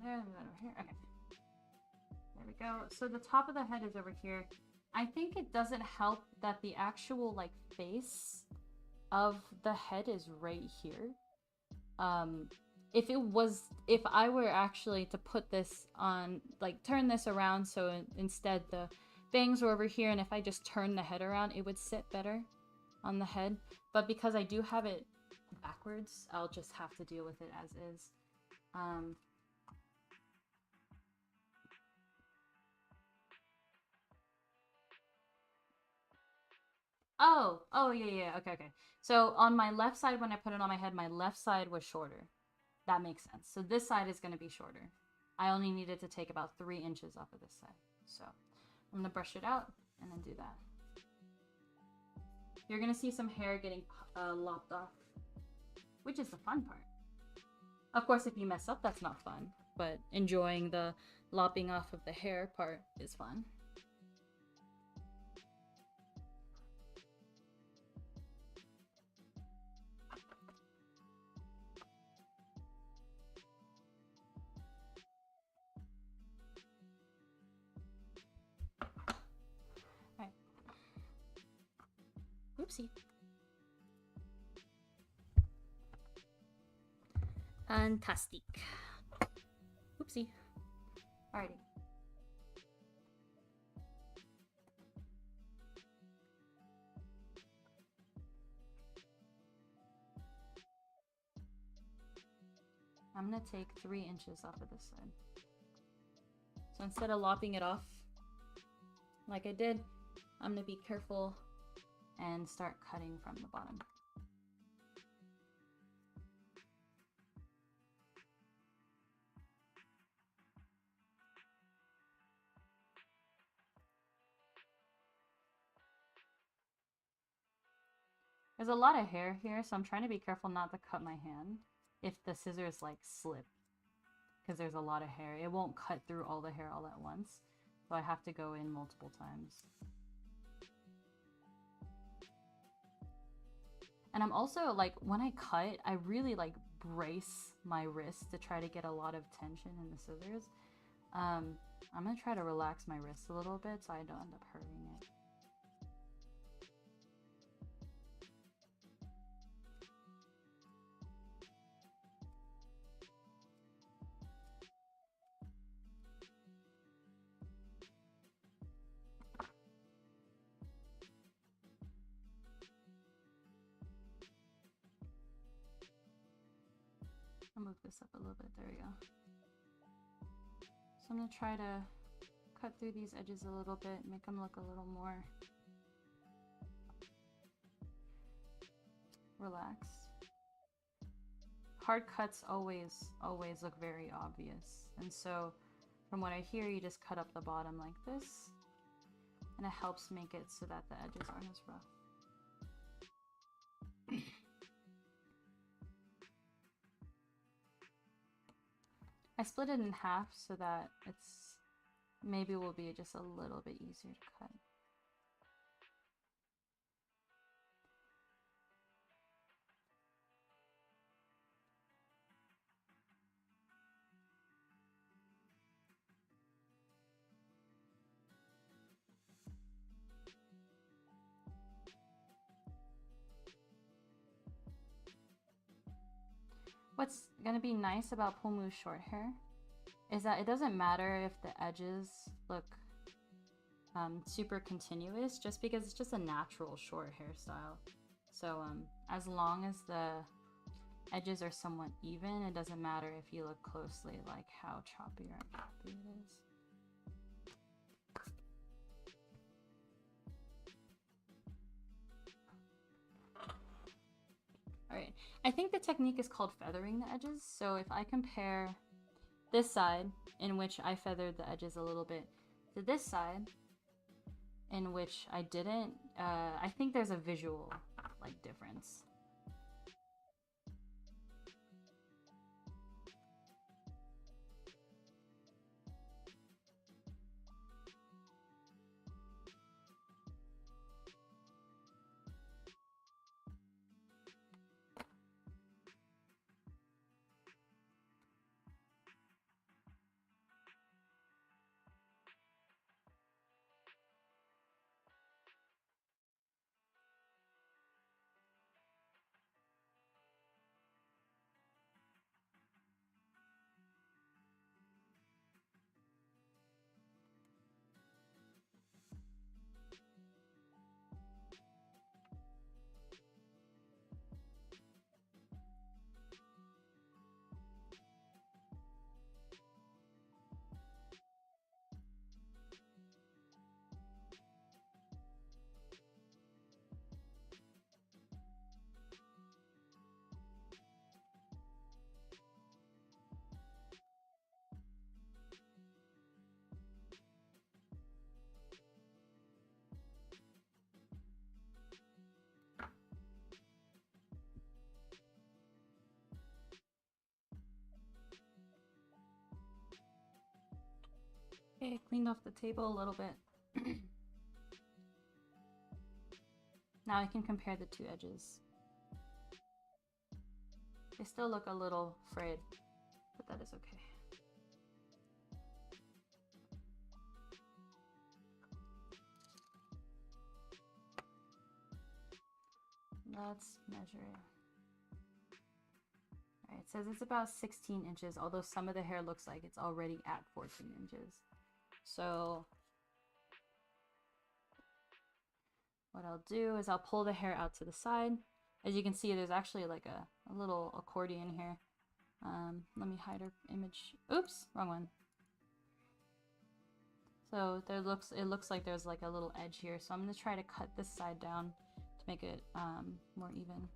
There, over here. Okay. There we go. So the top of the head is over here. I think it doesn't help that the actual like face of the head is right here. If I were actually to put this on, like turn this around, so instead the bangs were over here, and if I just turn the head around, it would sit better on the head. But because I do have it backwards, I'll just have to deal with it as is. Oh, yeah, okay. So on my left side, when I put it on my head, my left side was shorter. That makes sense. So this side is going to be shorter. I only needed to take about 3 inches off of this side. So I'm going to brush it out and then do that. You're going to see some hair getting lopped off, which is the fun part. Of course, if you mess up, that's not fun. But enjoying the lopping off of the hair part is fun. Oopsie. Fantastic. Oopsie. Alrighty. I'm gonna take 3 inches off of this side. So instead of lopping it off like I did, I'm gonna be careful and start cutting from the bottom. There's a lot of hair here, so I'm trying to be careful not to cut my hand if the scissors like slip, because there's a lot of hair. It won't cut through all the hair all at once, so I have to go in multiple times. And I'm also like, when I cut, I really like brace my wrist to try to get a lot of tension in the scissors. I'm gonna try to relax my wrist a little bit so I don't end up hurting it. I'll move this up a little bit. There we go. So I'm going to try to cut through these edges a little bit, make them look a little more relax. Hard cuts always look very obvious. And so from what I hear, you just cut up the bottom like this, and it helps make it so that the edges aren't as rough. I split it in half so that it's maybe will be just a little bit easier to cut. What's gonna be nice about Pomu's short hair is that it doesn't matter if the edges look super continuous, just because it's just a natural short hairstyle. So as long as the edges are somewhat even, it doesn't matter if you look closely like how choppy or unchoppy it is. Alright, I think the technique is called feathering the edges. So if I compare this side, in which I feathered the edges a little bit, to this side, in which I didn't, I think there's a visual like difference. Okay, I cleaned off the table a little bit. Now I can compare the two edges. They still look a little frayed, but that is okay. Let's measure it. Alright, it says it's about 16 inches, although some of the hair looks like it's already at 14 inches. So what I'll do is I'll pull the hair out to the side. As you can see, there's actually like a little accordion here. Let me hide our image. Oops, wrong one. So it looks like there's like a little edge here. So I'm gonna try to cut this side down to make it more even.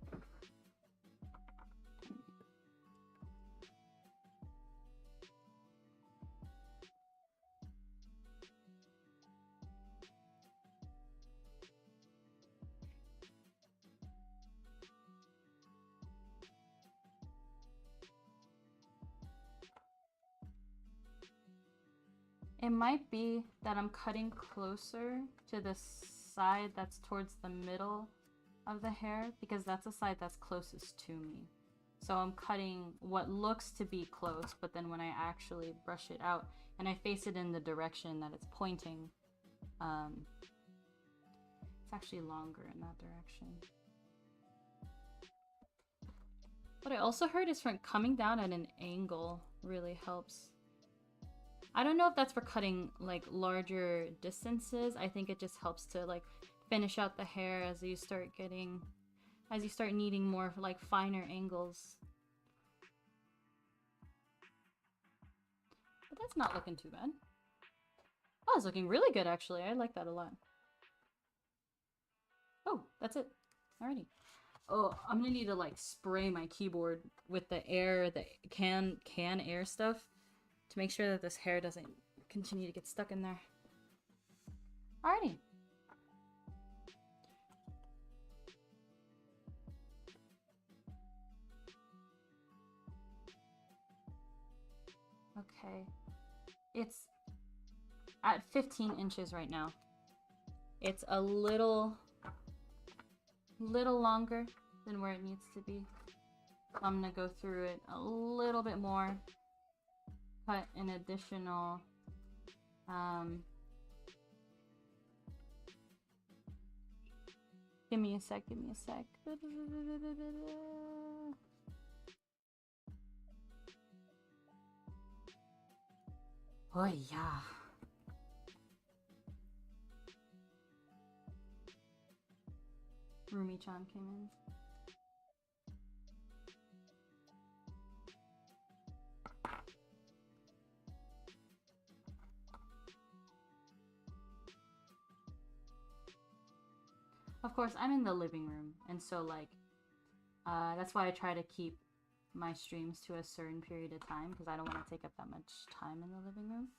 It might be that I'm cutting closer to the side that's towards the middle of the hair, because that's the side that's closest to me. So I'm cutting what looks to be close, but then when I actually brush it out and I face it in the direction that it's pointing, it's actually longer in that direction. What I also heard is from coming down at an angle really helps. I don't know if that's for cutting like larger distances. I think it just helps to like finish out the hair as you start needing more like finer angles. But that's not looking too bad. Oh, it's looking really good actually. I like that a lot. Oh, that's it. Alrighty. Oh, I'm gonna need to like spray my keyboard with the air, the can air stuff to make sure that this hair doesn't continue to get stuck in there. Alrighty. Okay. It's at 15 inches right now. It's a little longer than where it needs to be. I'm gonna go through it a little bit more. Cut an additional give me a sec. Oh yeah. Rumi-chan came in. Of course, I'm in the living room, and so like, that's why I try to keep my streams to a certain period of time, because I don't want to take up that much time in the living room.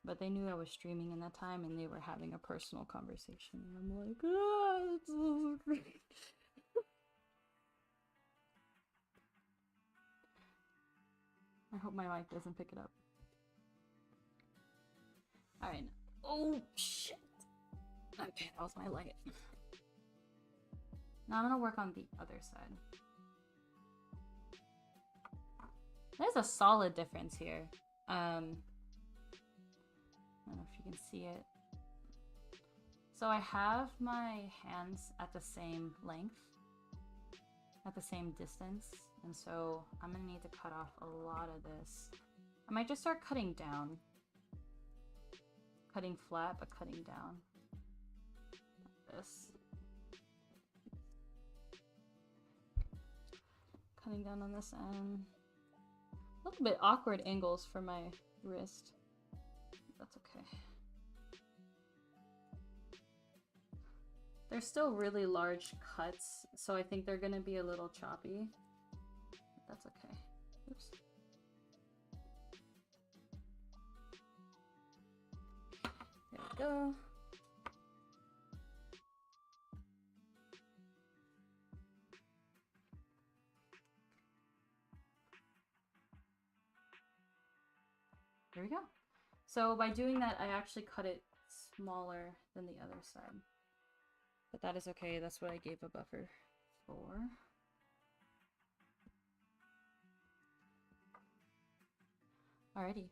But they knew I was streaming in that time, and they were having a personal conversation, and I'm like, oh, it's so great. I hope my mic doesn't pick it up. Alright. Oh, shit. Okay, that was my light. Now I'm gonna work on the other side. There's a solid difference here. I don't know if you can see it. So I have my hands at the same length, at the same distance, and so I'm gonna need to cut off a lot of this. I might just start cutting down. Cutting flat, but cutting down. Like this. Cutting down on this end. A little bit awkward angles for my wrist. That's okay. They're still really large cuts, so I think they're gonna be a little choppy. But that's okay. Oops. There we go. There we go. So by doing that, I actually cut it smaller than the other side. But that is okay, that's what I gave a buffer for. Alrighty.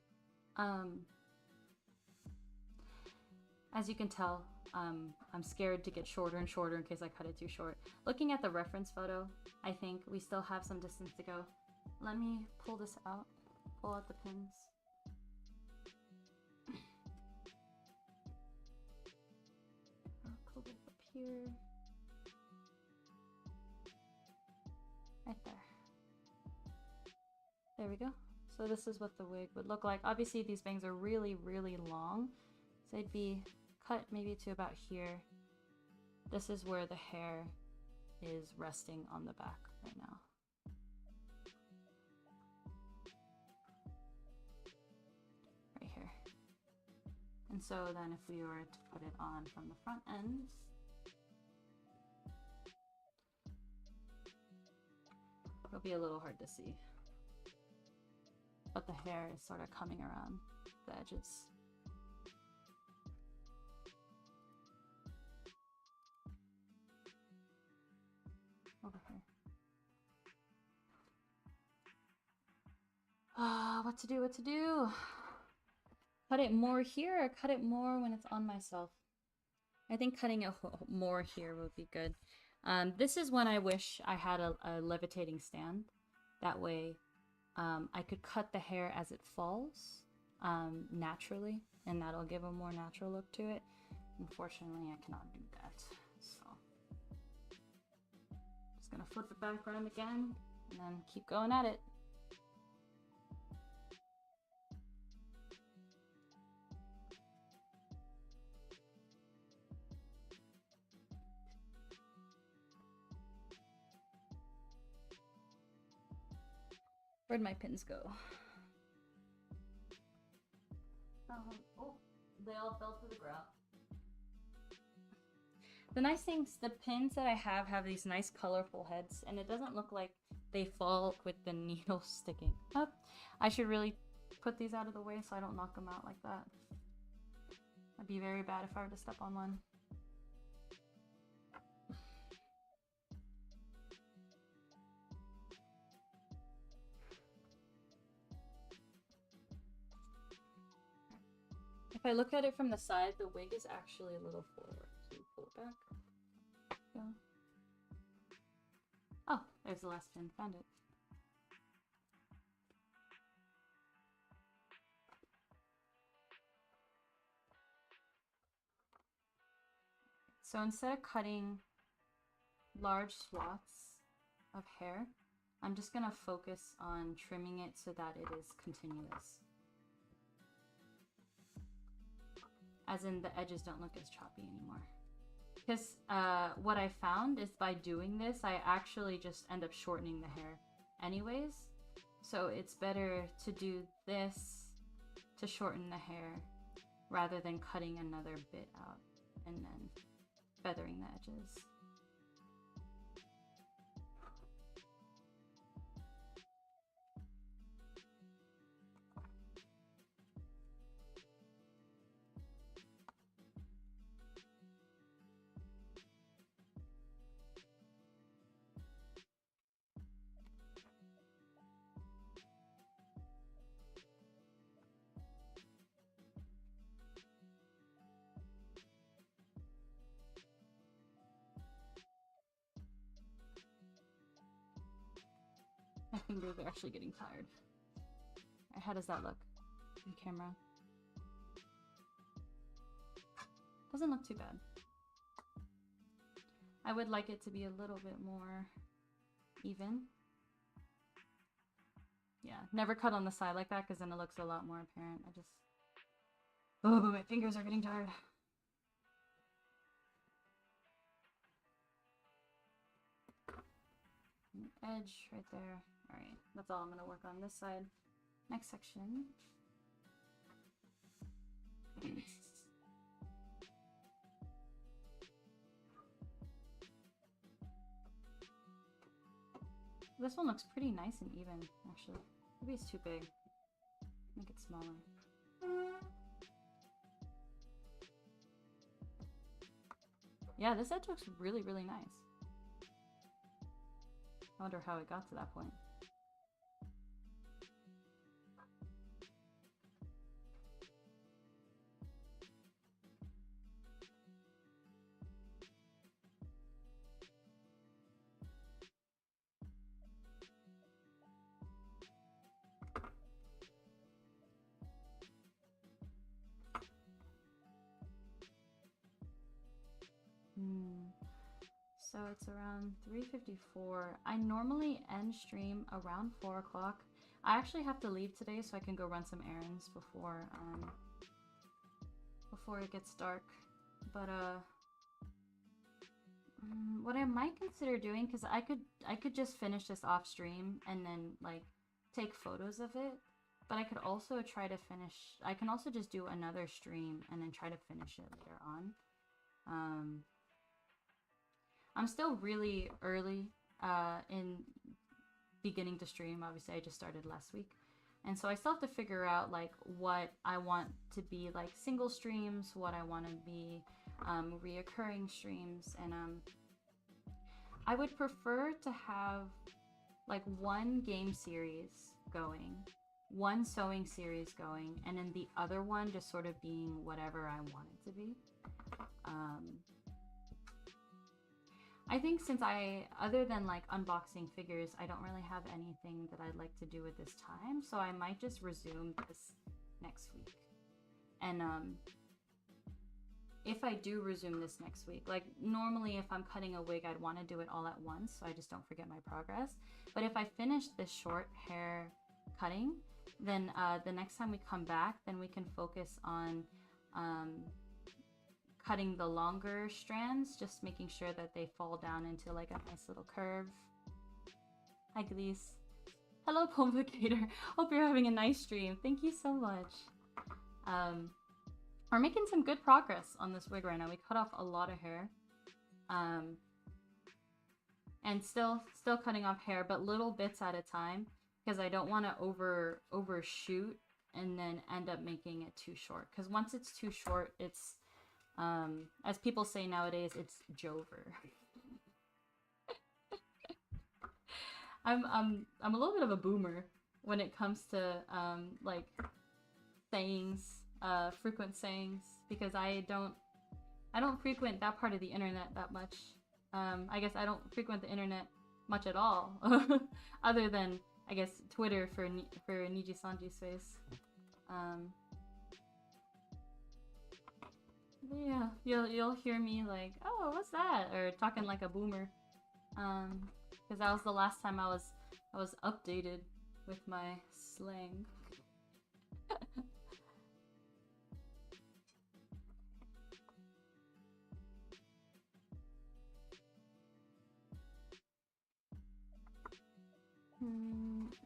As you can tell, I'm scared to get shorter and shorter in case I cut it too short. Looking at the reference photo, I think we still have some distance to go. Let me pull this out, pull out the pins. I'll pull it up here. Right there. There we go. So this is what the wig would look like. Obviously these bangs are really, really long. So they'd be cut maybe to about here. This is where the hair is resting on the back right now. Right here. And so then if we were to put it on from the front end, it'll be a little hard to see. But the hair is sort of coming around the edges. Over here. What to do, what to do? Cut it more here or cut it more when it's on myself? I think cutting it more here would be good. This is when I wish I had a levitating stand. That way I could cut the hair as it falls naturally, and that'll give a more natural look to it. Unfortunately, I cannot do that. So just gonna flip it back around again and then keep going at it. Where'd my pins go? Oh, they all fell to the ground. The nice things, the pins that I have these nice colorful heads, and it doesn't look like they fall with the needle sticking up. I should really put these out of the way so I don't knock them out like that. That'd be very bad if I were to step on one. If I look at it from the side, the wig is actually a little forward. So you pull it back. Go. Oh, there's the last pin. Found it. So instead of cutting large swaths of hair, I'm just gonna focus on trimming it so that it is continuous. As in the edges don't look as choppy anymore. Because what I found is by doing this, I actually just end up shortening the hair anyways. So it's better to do this to shorten the hair rather than cutting another bit out and then feathering the edges. My fingers are actually getting tired. Alright, how does that look on camera? Doesn't look too bad. I would like it to be a little bit more even. Yeah, never cut on the side like that because then it looks a lot more apparent. Oh, but my fingers are getting tired. Edge right there. Alright, that's all I'm gonna work on this side. Next section. This one looks pretty nice and even, actually. Maybe it's too big. Make it smaller. Yeah, this edge looks really, really nice. I wonder how it got to that point. So it's around 3:54. I normally end stream around 4 o'clock. I actually have to leave today so I can go run some errands before it gets dark. But what I might consider doing, because I could just finish this off stream and then like take photos of it. But I could also try to finish. I can also just do another stream and then try to finish it later on. I'm still really early in beginning to stream. Obviously, I just started last week. And so I still have to figure out like what I want to be like single streams, what I want to be reoccurring streams. And I would prefer to have like one game series going, one sewing series going, and then the other one just sort of being whatever I want it to be. I think since other than like unboxing figures, I don't really have anything that I'd like to do at this time. So I might just resume this next week. And if I do resume this next week, like normally if I'm cutting a wig, I'd want to do it all at once so I just don't forget my progress. But if I finish this short hair cutting, then the next time we come back, then we can focus on cutting the longer strands, just making sure that they fall down into like a nice little curve. Hi, Glees. Hello, Pomudachi. Hope you're having a nice stream. Thank you so much. We're making some good progress on this wig right now. We cut off a lot of hair. And still cutting off hair, but little bits at a time, because I don't want to overshoot and then end up making it too short. Because once it's too short, it's as people say nowadays, it's jover. I'm a little bit of a boomer when it comes to like sayings, frequent sayings, because I don't frequent that part of the internet that much. I guess I don't frequent the internet much at all, other than I guess Twitter for Niji Sanji's face. Yeah, you'll hear me like, oh, what's that, or talking like a boomer, because that was the last time I was updated with my slang.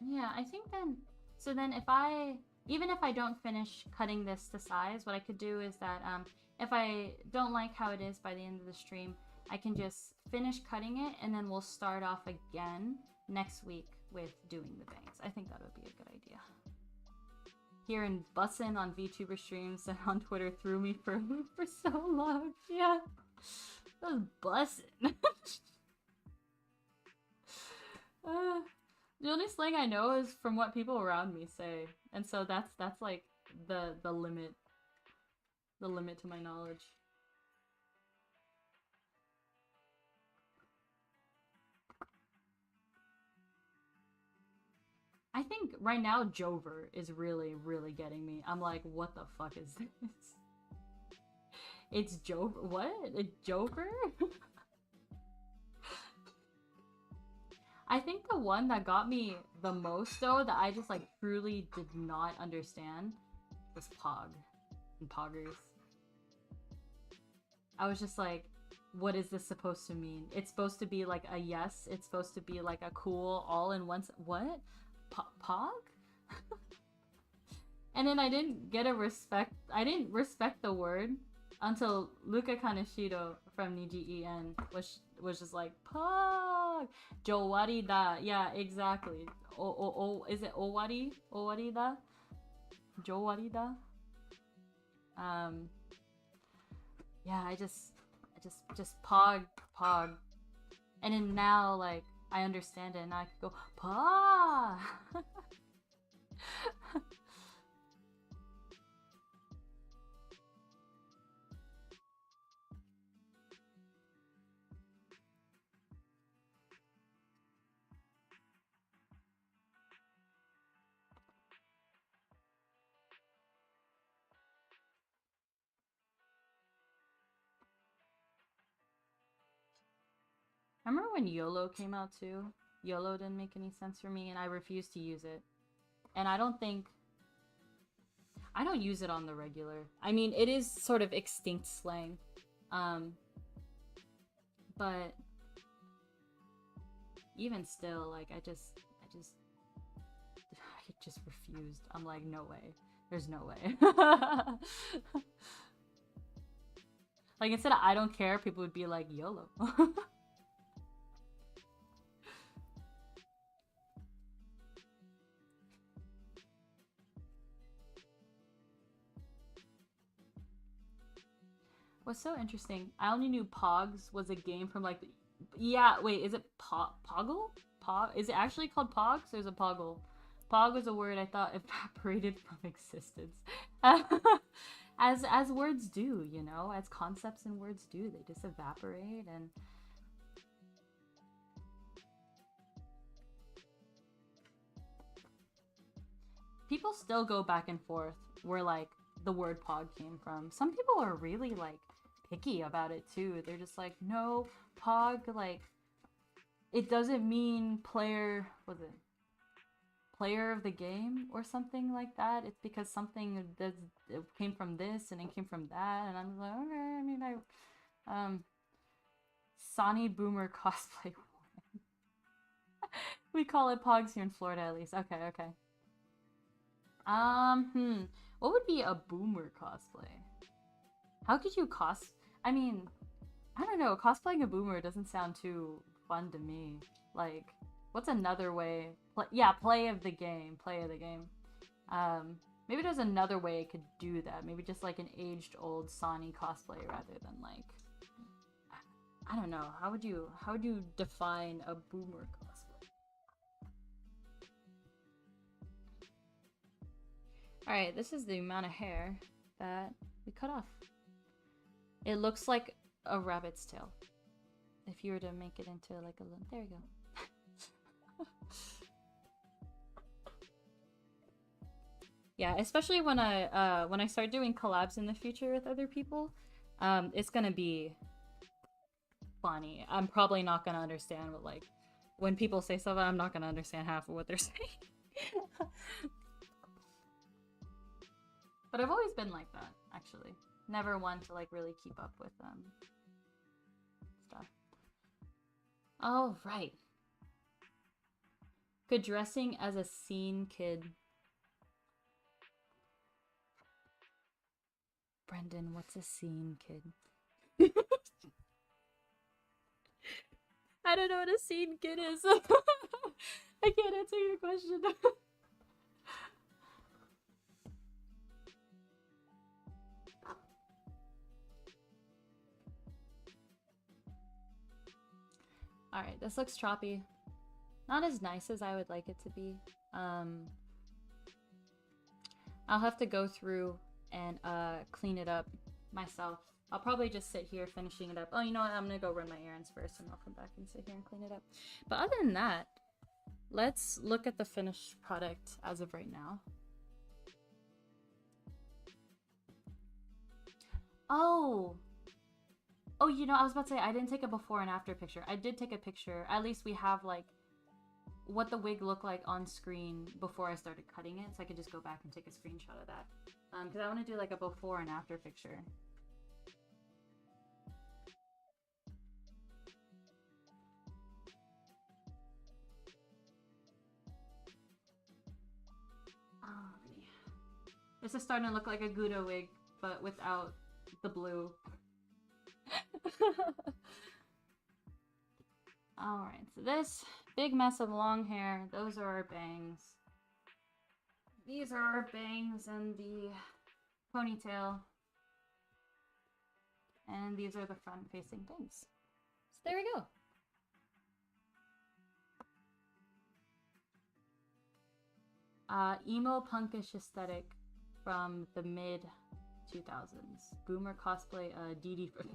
Yeah, I think then, so then even if I don't finish cutting this to size, what I could do is that if I don't like how it is by the end of the stream, I can just finish cutting it and then we'll start off again next week with doing the bangs. I think that would be a good idea. Hearing bussin' on VTuber streams and on Twitter threw me for a loop for so long. Yeah, that was bussin'. The only slang I know is from what people around me say, and so that's like the limit to my knowledge. I think right now Jover is really getting me. I'm like, what the fuck is this? It's Jover? What? It's Jover? I think the one that got me the most, though, that I just like truly did not understand was Pog and Poggers. I was just like, what is this supposed to mean? It's supposed to be like a yes, it's supposed to be like a cool all-in-one. What? Pog? And then I didn't respect the word until Luca Kaneshiro from NutnutYe was just like, Pog! Jowari da. Yeah, exactly. Is it Owari? Owari da? Jowari da? Yeah, I just Pog. And then now, like, I understand it and I can go, Pog! Remember when YOLO came out too? YOLO didn't make any sense for me and I refused to use it. And I don't use it on the regular. I mean, it is sort of extinct slang. But even still, like, I just refused. I'm like, no way. There's no way. Like, instead of I don't care, people would be like, YOLO. What's so interesting, I only knew Pogs was a game from like, yeah, wait, is it Poggle? Is it actually called Pogs or is it Poggle? Pog was a word I thought evaporated from existence. As words do, you know, as concepts and words do, they just evaporate. And people still go back and forth where like the word Pog came from. Some people are really like picky about it too. They're just like, no, Pog, like, it doesn't mean player, was it player of the game or something like that. It's because something it came from this and it came from that. And I'm like, okay, I mean, Sonny Boomer cosplay one. We call it pogs here in Florida, at least. Okay, okay. What would be a boomer cosplay? How could you I mean, I don't know. Cosplaying a boomer doesn't sound too fun to me. Like, what's another way? Play of the game. Play of the game. Maybe there's another way it could do that. Maybe just like an aged old Soni cosplay rather than like, I don't know. How would you define a boomer cosplay? All right, this is the amount of hair that we cut off. It looks like a rabbit's tail. If you were to make it into like a little, there you go. Yeah, especially when I start doing collabs in the future with other people, it's gonna be funny. I'm probably not gonna understand what, like, when people say something, I'm not gonna understand half of what they're saying. But I've always been like that, actually. Never one to like really keep up with stuff. Oh, right. Good dressing as a scene kid. Brendan, what's a scene kid? I don't know what a scene kid is. I can't answer your question. Alright, this looks choppy. Not as nice as I would like it to be. I'll have to go through and clean it up myself. I'll probably just sit here finishing it up. Oh, you know what? I'm gonna go run my errands first and I'll come back and sit here and clean it up. But other than that, let's look at the finished product as of right now. Oh, you know, I was about to say, I didn't take a before and after picture. I did take a picture. At least we have, like, what the wig looked like on screen before I started cutting it, so I could just go back and take a screenshot of that. Because I want to do, like, a before and after picture. Oh, yeah. This is starting to look like a Gouda wig, but without the blue. Alright, so this big mess of long hair, those are our bangs. These are our bangs and the ponytail. And these are the front-facing bangs. So there we go. Emo punkish aesthetic from the mid-2000s. Boomer cosplay, Dee from...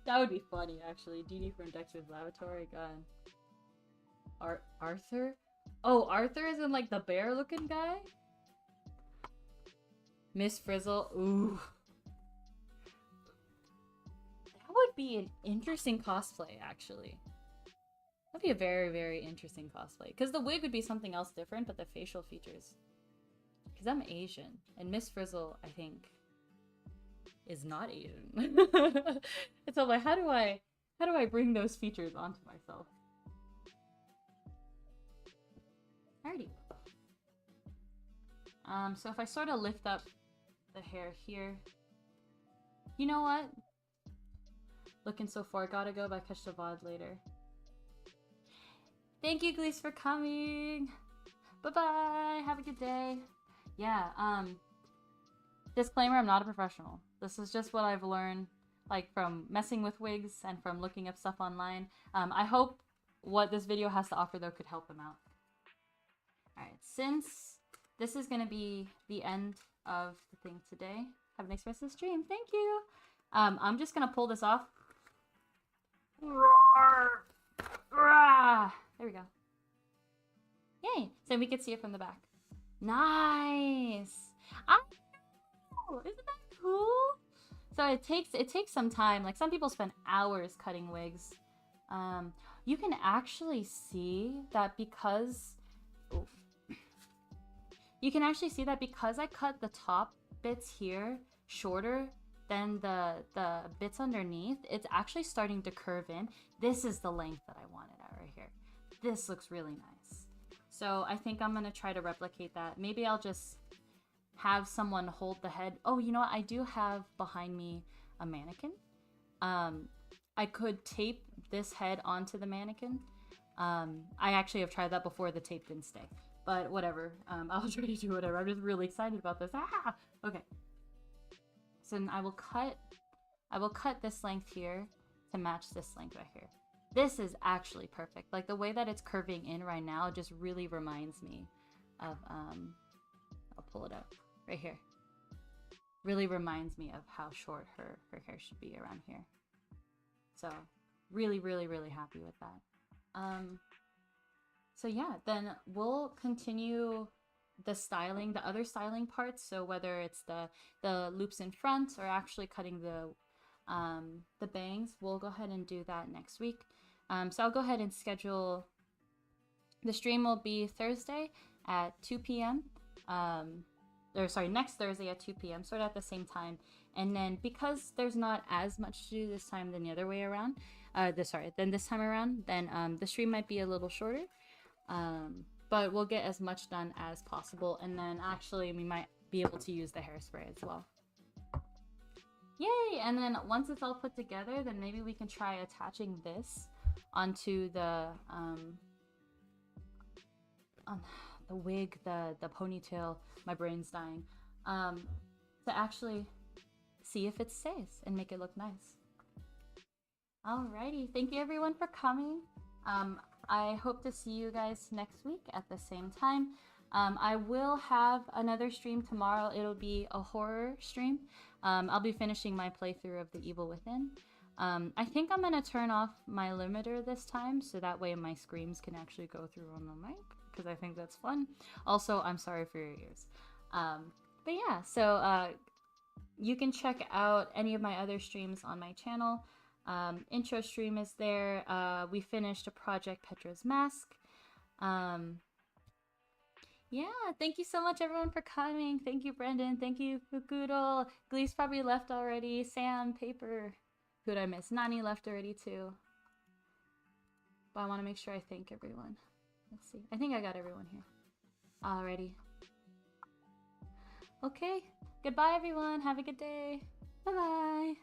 That would be funny, actually. Dee from Dexter's Laboratory, God. Arthur? Oh, Arthur is in, like, the bear-looking guy? Miss Frizzle, ooh. That would be an interesting cosplay, actually. That'd be a very, very interesting cosplay. Because the wig would be something else different, but the facial features. Because I'm Asian, and Miss Frizzle, I think, is not Asian. And so I'm like, how do I bring those features onto myself? Alrighty. So if I sort of lift up the hair here, you know what? Looking so far, gotta go, but I catch the VOD later. Thank you, Gleese, for coming. Bye-bye. Have a good day. Yeah, disclaimer, I'm not a professional. This is just what I've learned, like, from messing with wigs and from looking up stuff online. I hope what this video has to offer, though, could help them out. Alright, since this is going to be the end of the thing today, have a nice rest of the stream. Thank you. I'm just going to pull this off. Roar! Rah! There we go. Yay! So we could see it from the back. Nice! Oh, isn't that cool? So it takes some time. Like, some people spend hours cutting wigs. You can actually see that because... Oof. You can actually see that because I cut the top bits here shorter than the bits underneath, it's actually starting to curve in. This is the length that I wanted at right here. this looks really nice. So I think I'm gonna try to replicate that. Maybe I'll just have someone hold the head. Oh, you know what? I do have behind me a mannequin. I could tape this head onto the mannequin. I actually have tried that before. The tape didn't stay, but whatever. I'll try to do whatever. I'm just really excited about this. Ah! Okay. So then I will cut this length here to match this length right here. This is actually perfect. Like the way that it's curving in right now just really reminds me of, I'll pull it up right here. Really reminds me of how short her hair should be around here. So really, really, really happy with that. So yeah, then we'll continue the styling, the other styling parts. So whether it's the loops in front or actually cutting the bangs, we'll go ahead and do that next week. So I'll go ahead and schedule. The stream will be Thursday at 2 p.m. Or sorry, next Thursday at 2 p.m. sort of at the same time. And then because there's not as much to do this time than the other way around, this time around, then the stream might be a little shorter. But we'll get as much done as possible, and then actually we might be able to use the hairspray as well. Yay! And then once it's all put together, then maybe we can try attaching this onto the wig, the ponytail. My brain's dying. To actually see if it stays and make it look nice. Alrighty, thank you everyone for coming. I hope to see you guys next week at the same time. I will have another stream tomorrow. It'll be a horror stream. I'll be finishing my playthrough of The Evil Within. I think I'm gonna turn off my limiter this time so that way my screams can actually go through on the mic, because I think that's fun. Also, I'm sorry for your ears. But yeah, so you can check out any of my other streams on my channel. Intro stream is there. We finished a project, Petra's Mask. Yeah, thank you so much everyone for coming. Thank you, Brendan. Thank you, Fukudo. Glee's probably left already. Sam, Paper. Who did I miss? Nani left already too. But I want to make sure I thank everyone. Let's see. I think I got everyone here. Alrighty. Okay. Goodbye, everyone. Have a good day. Bye-bye.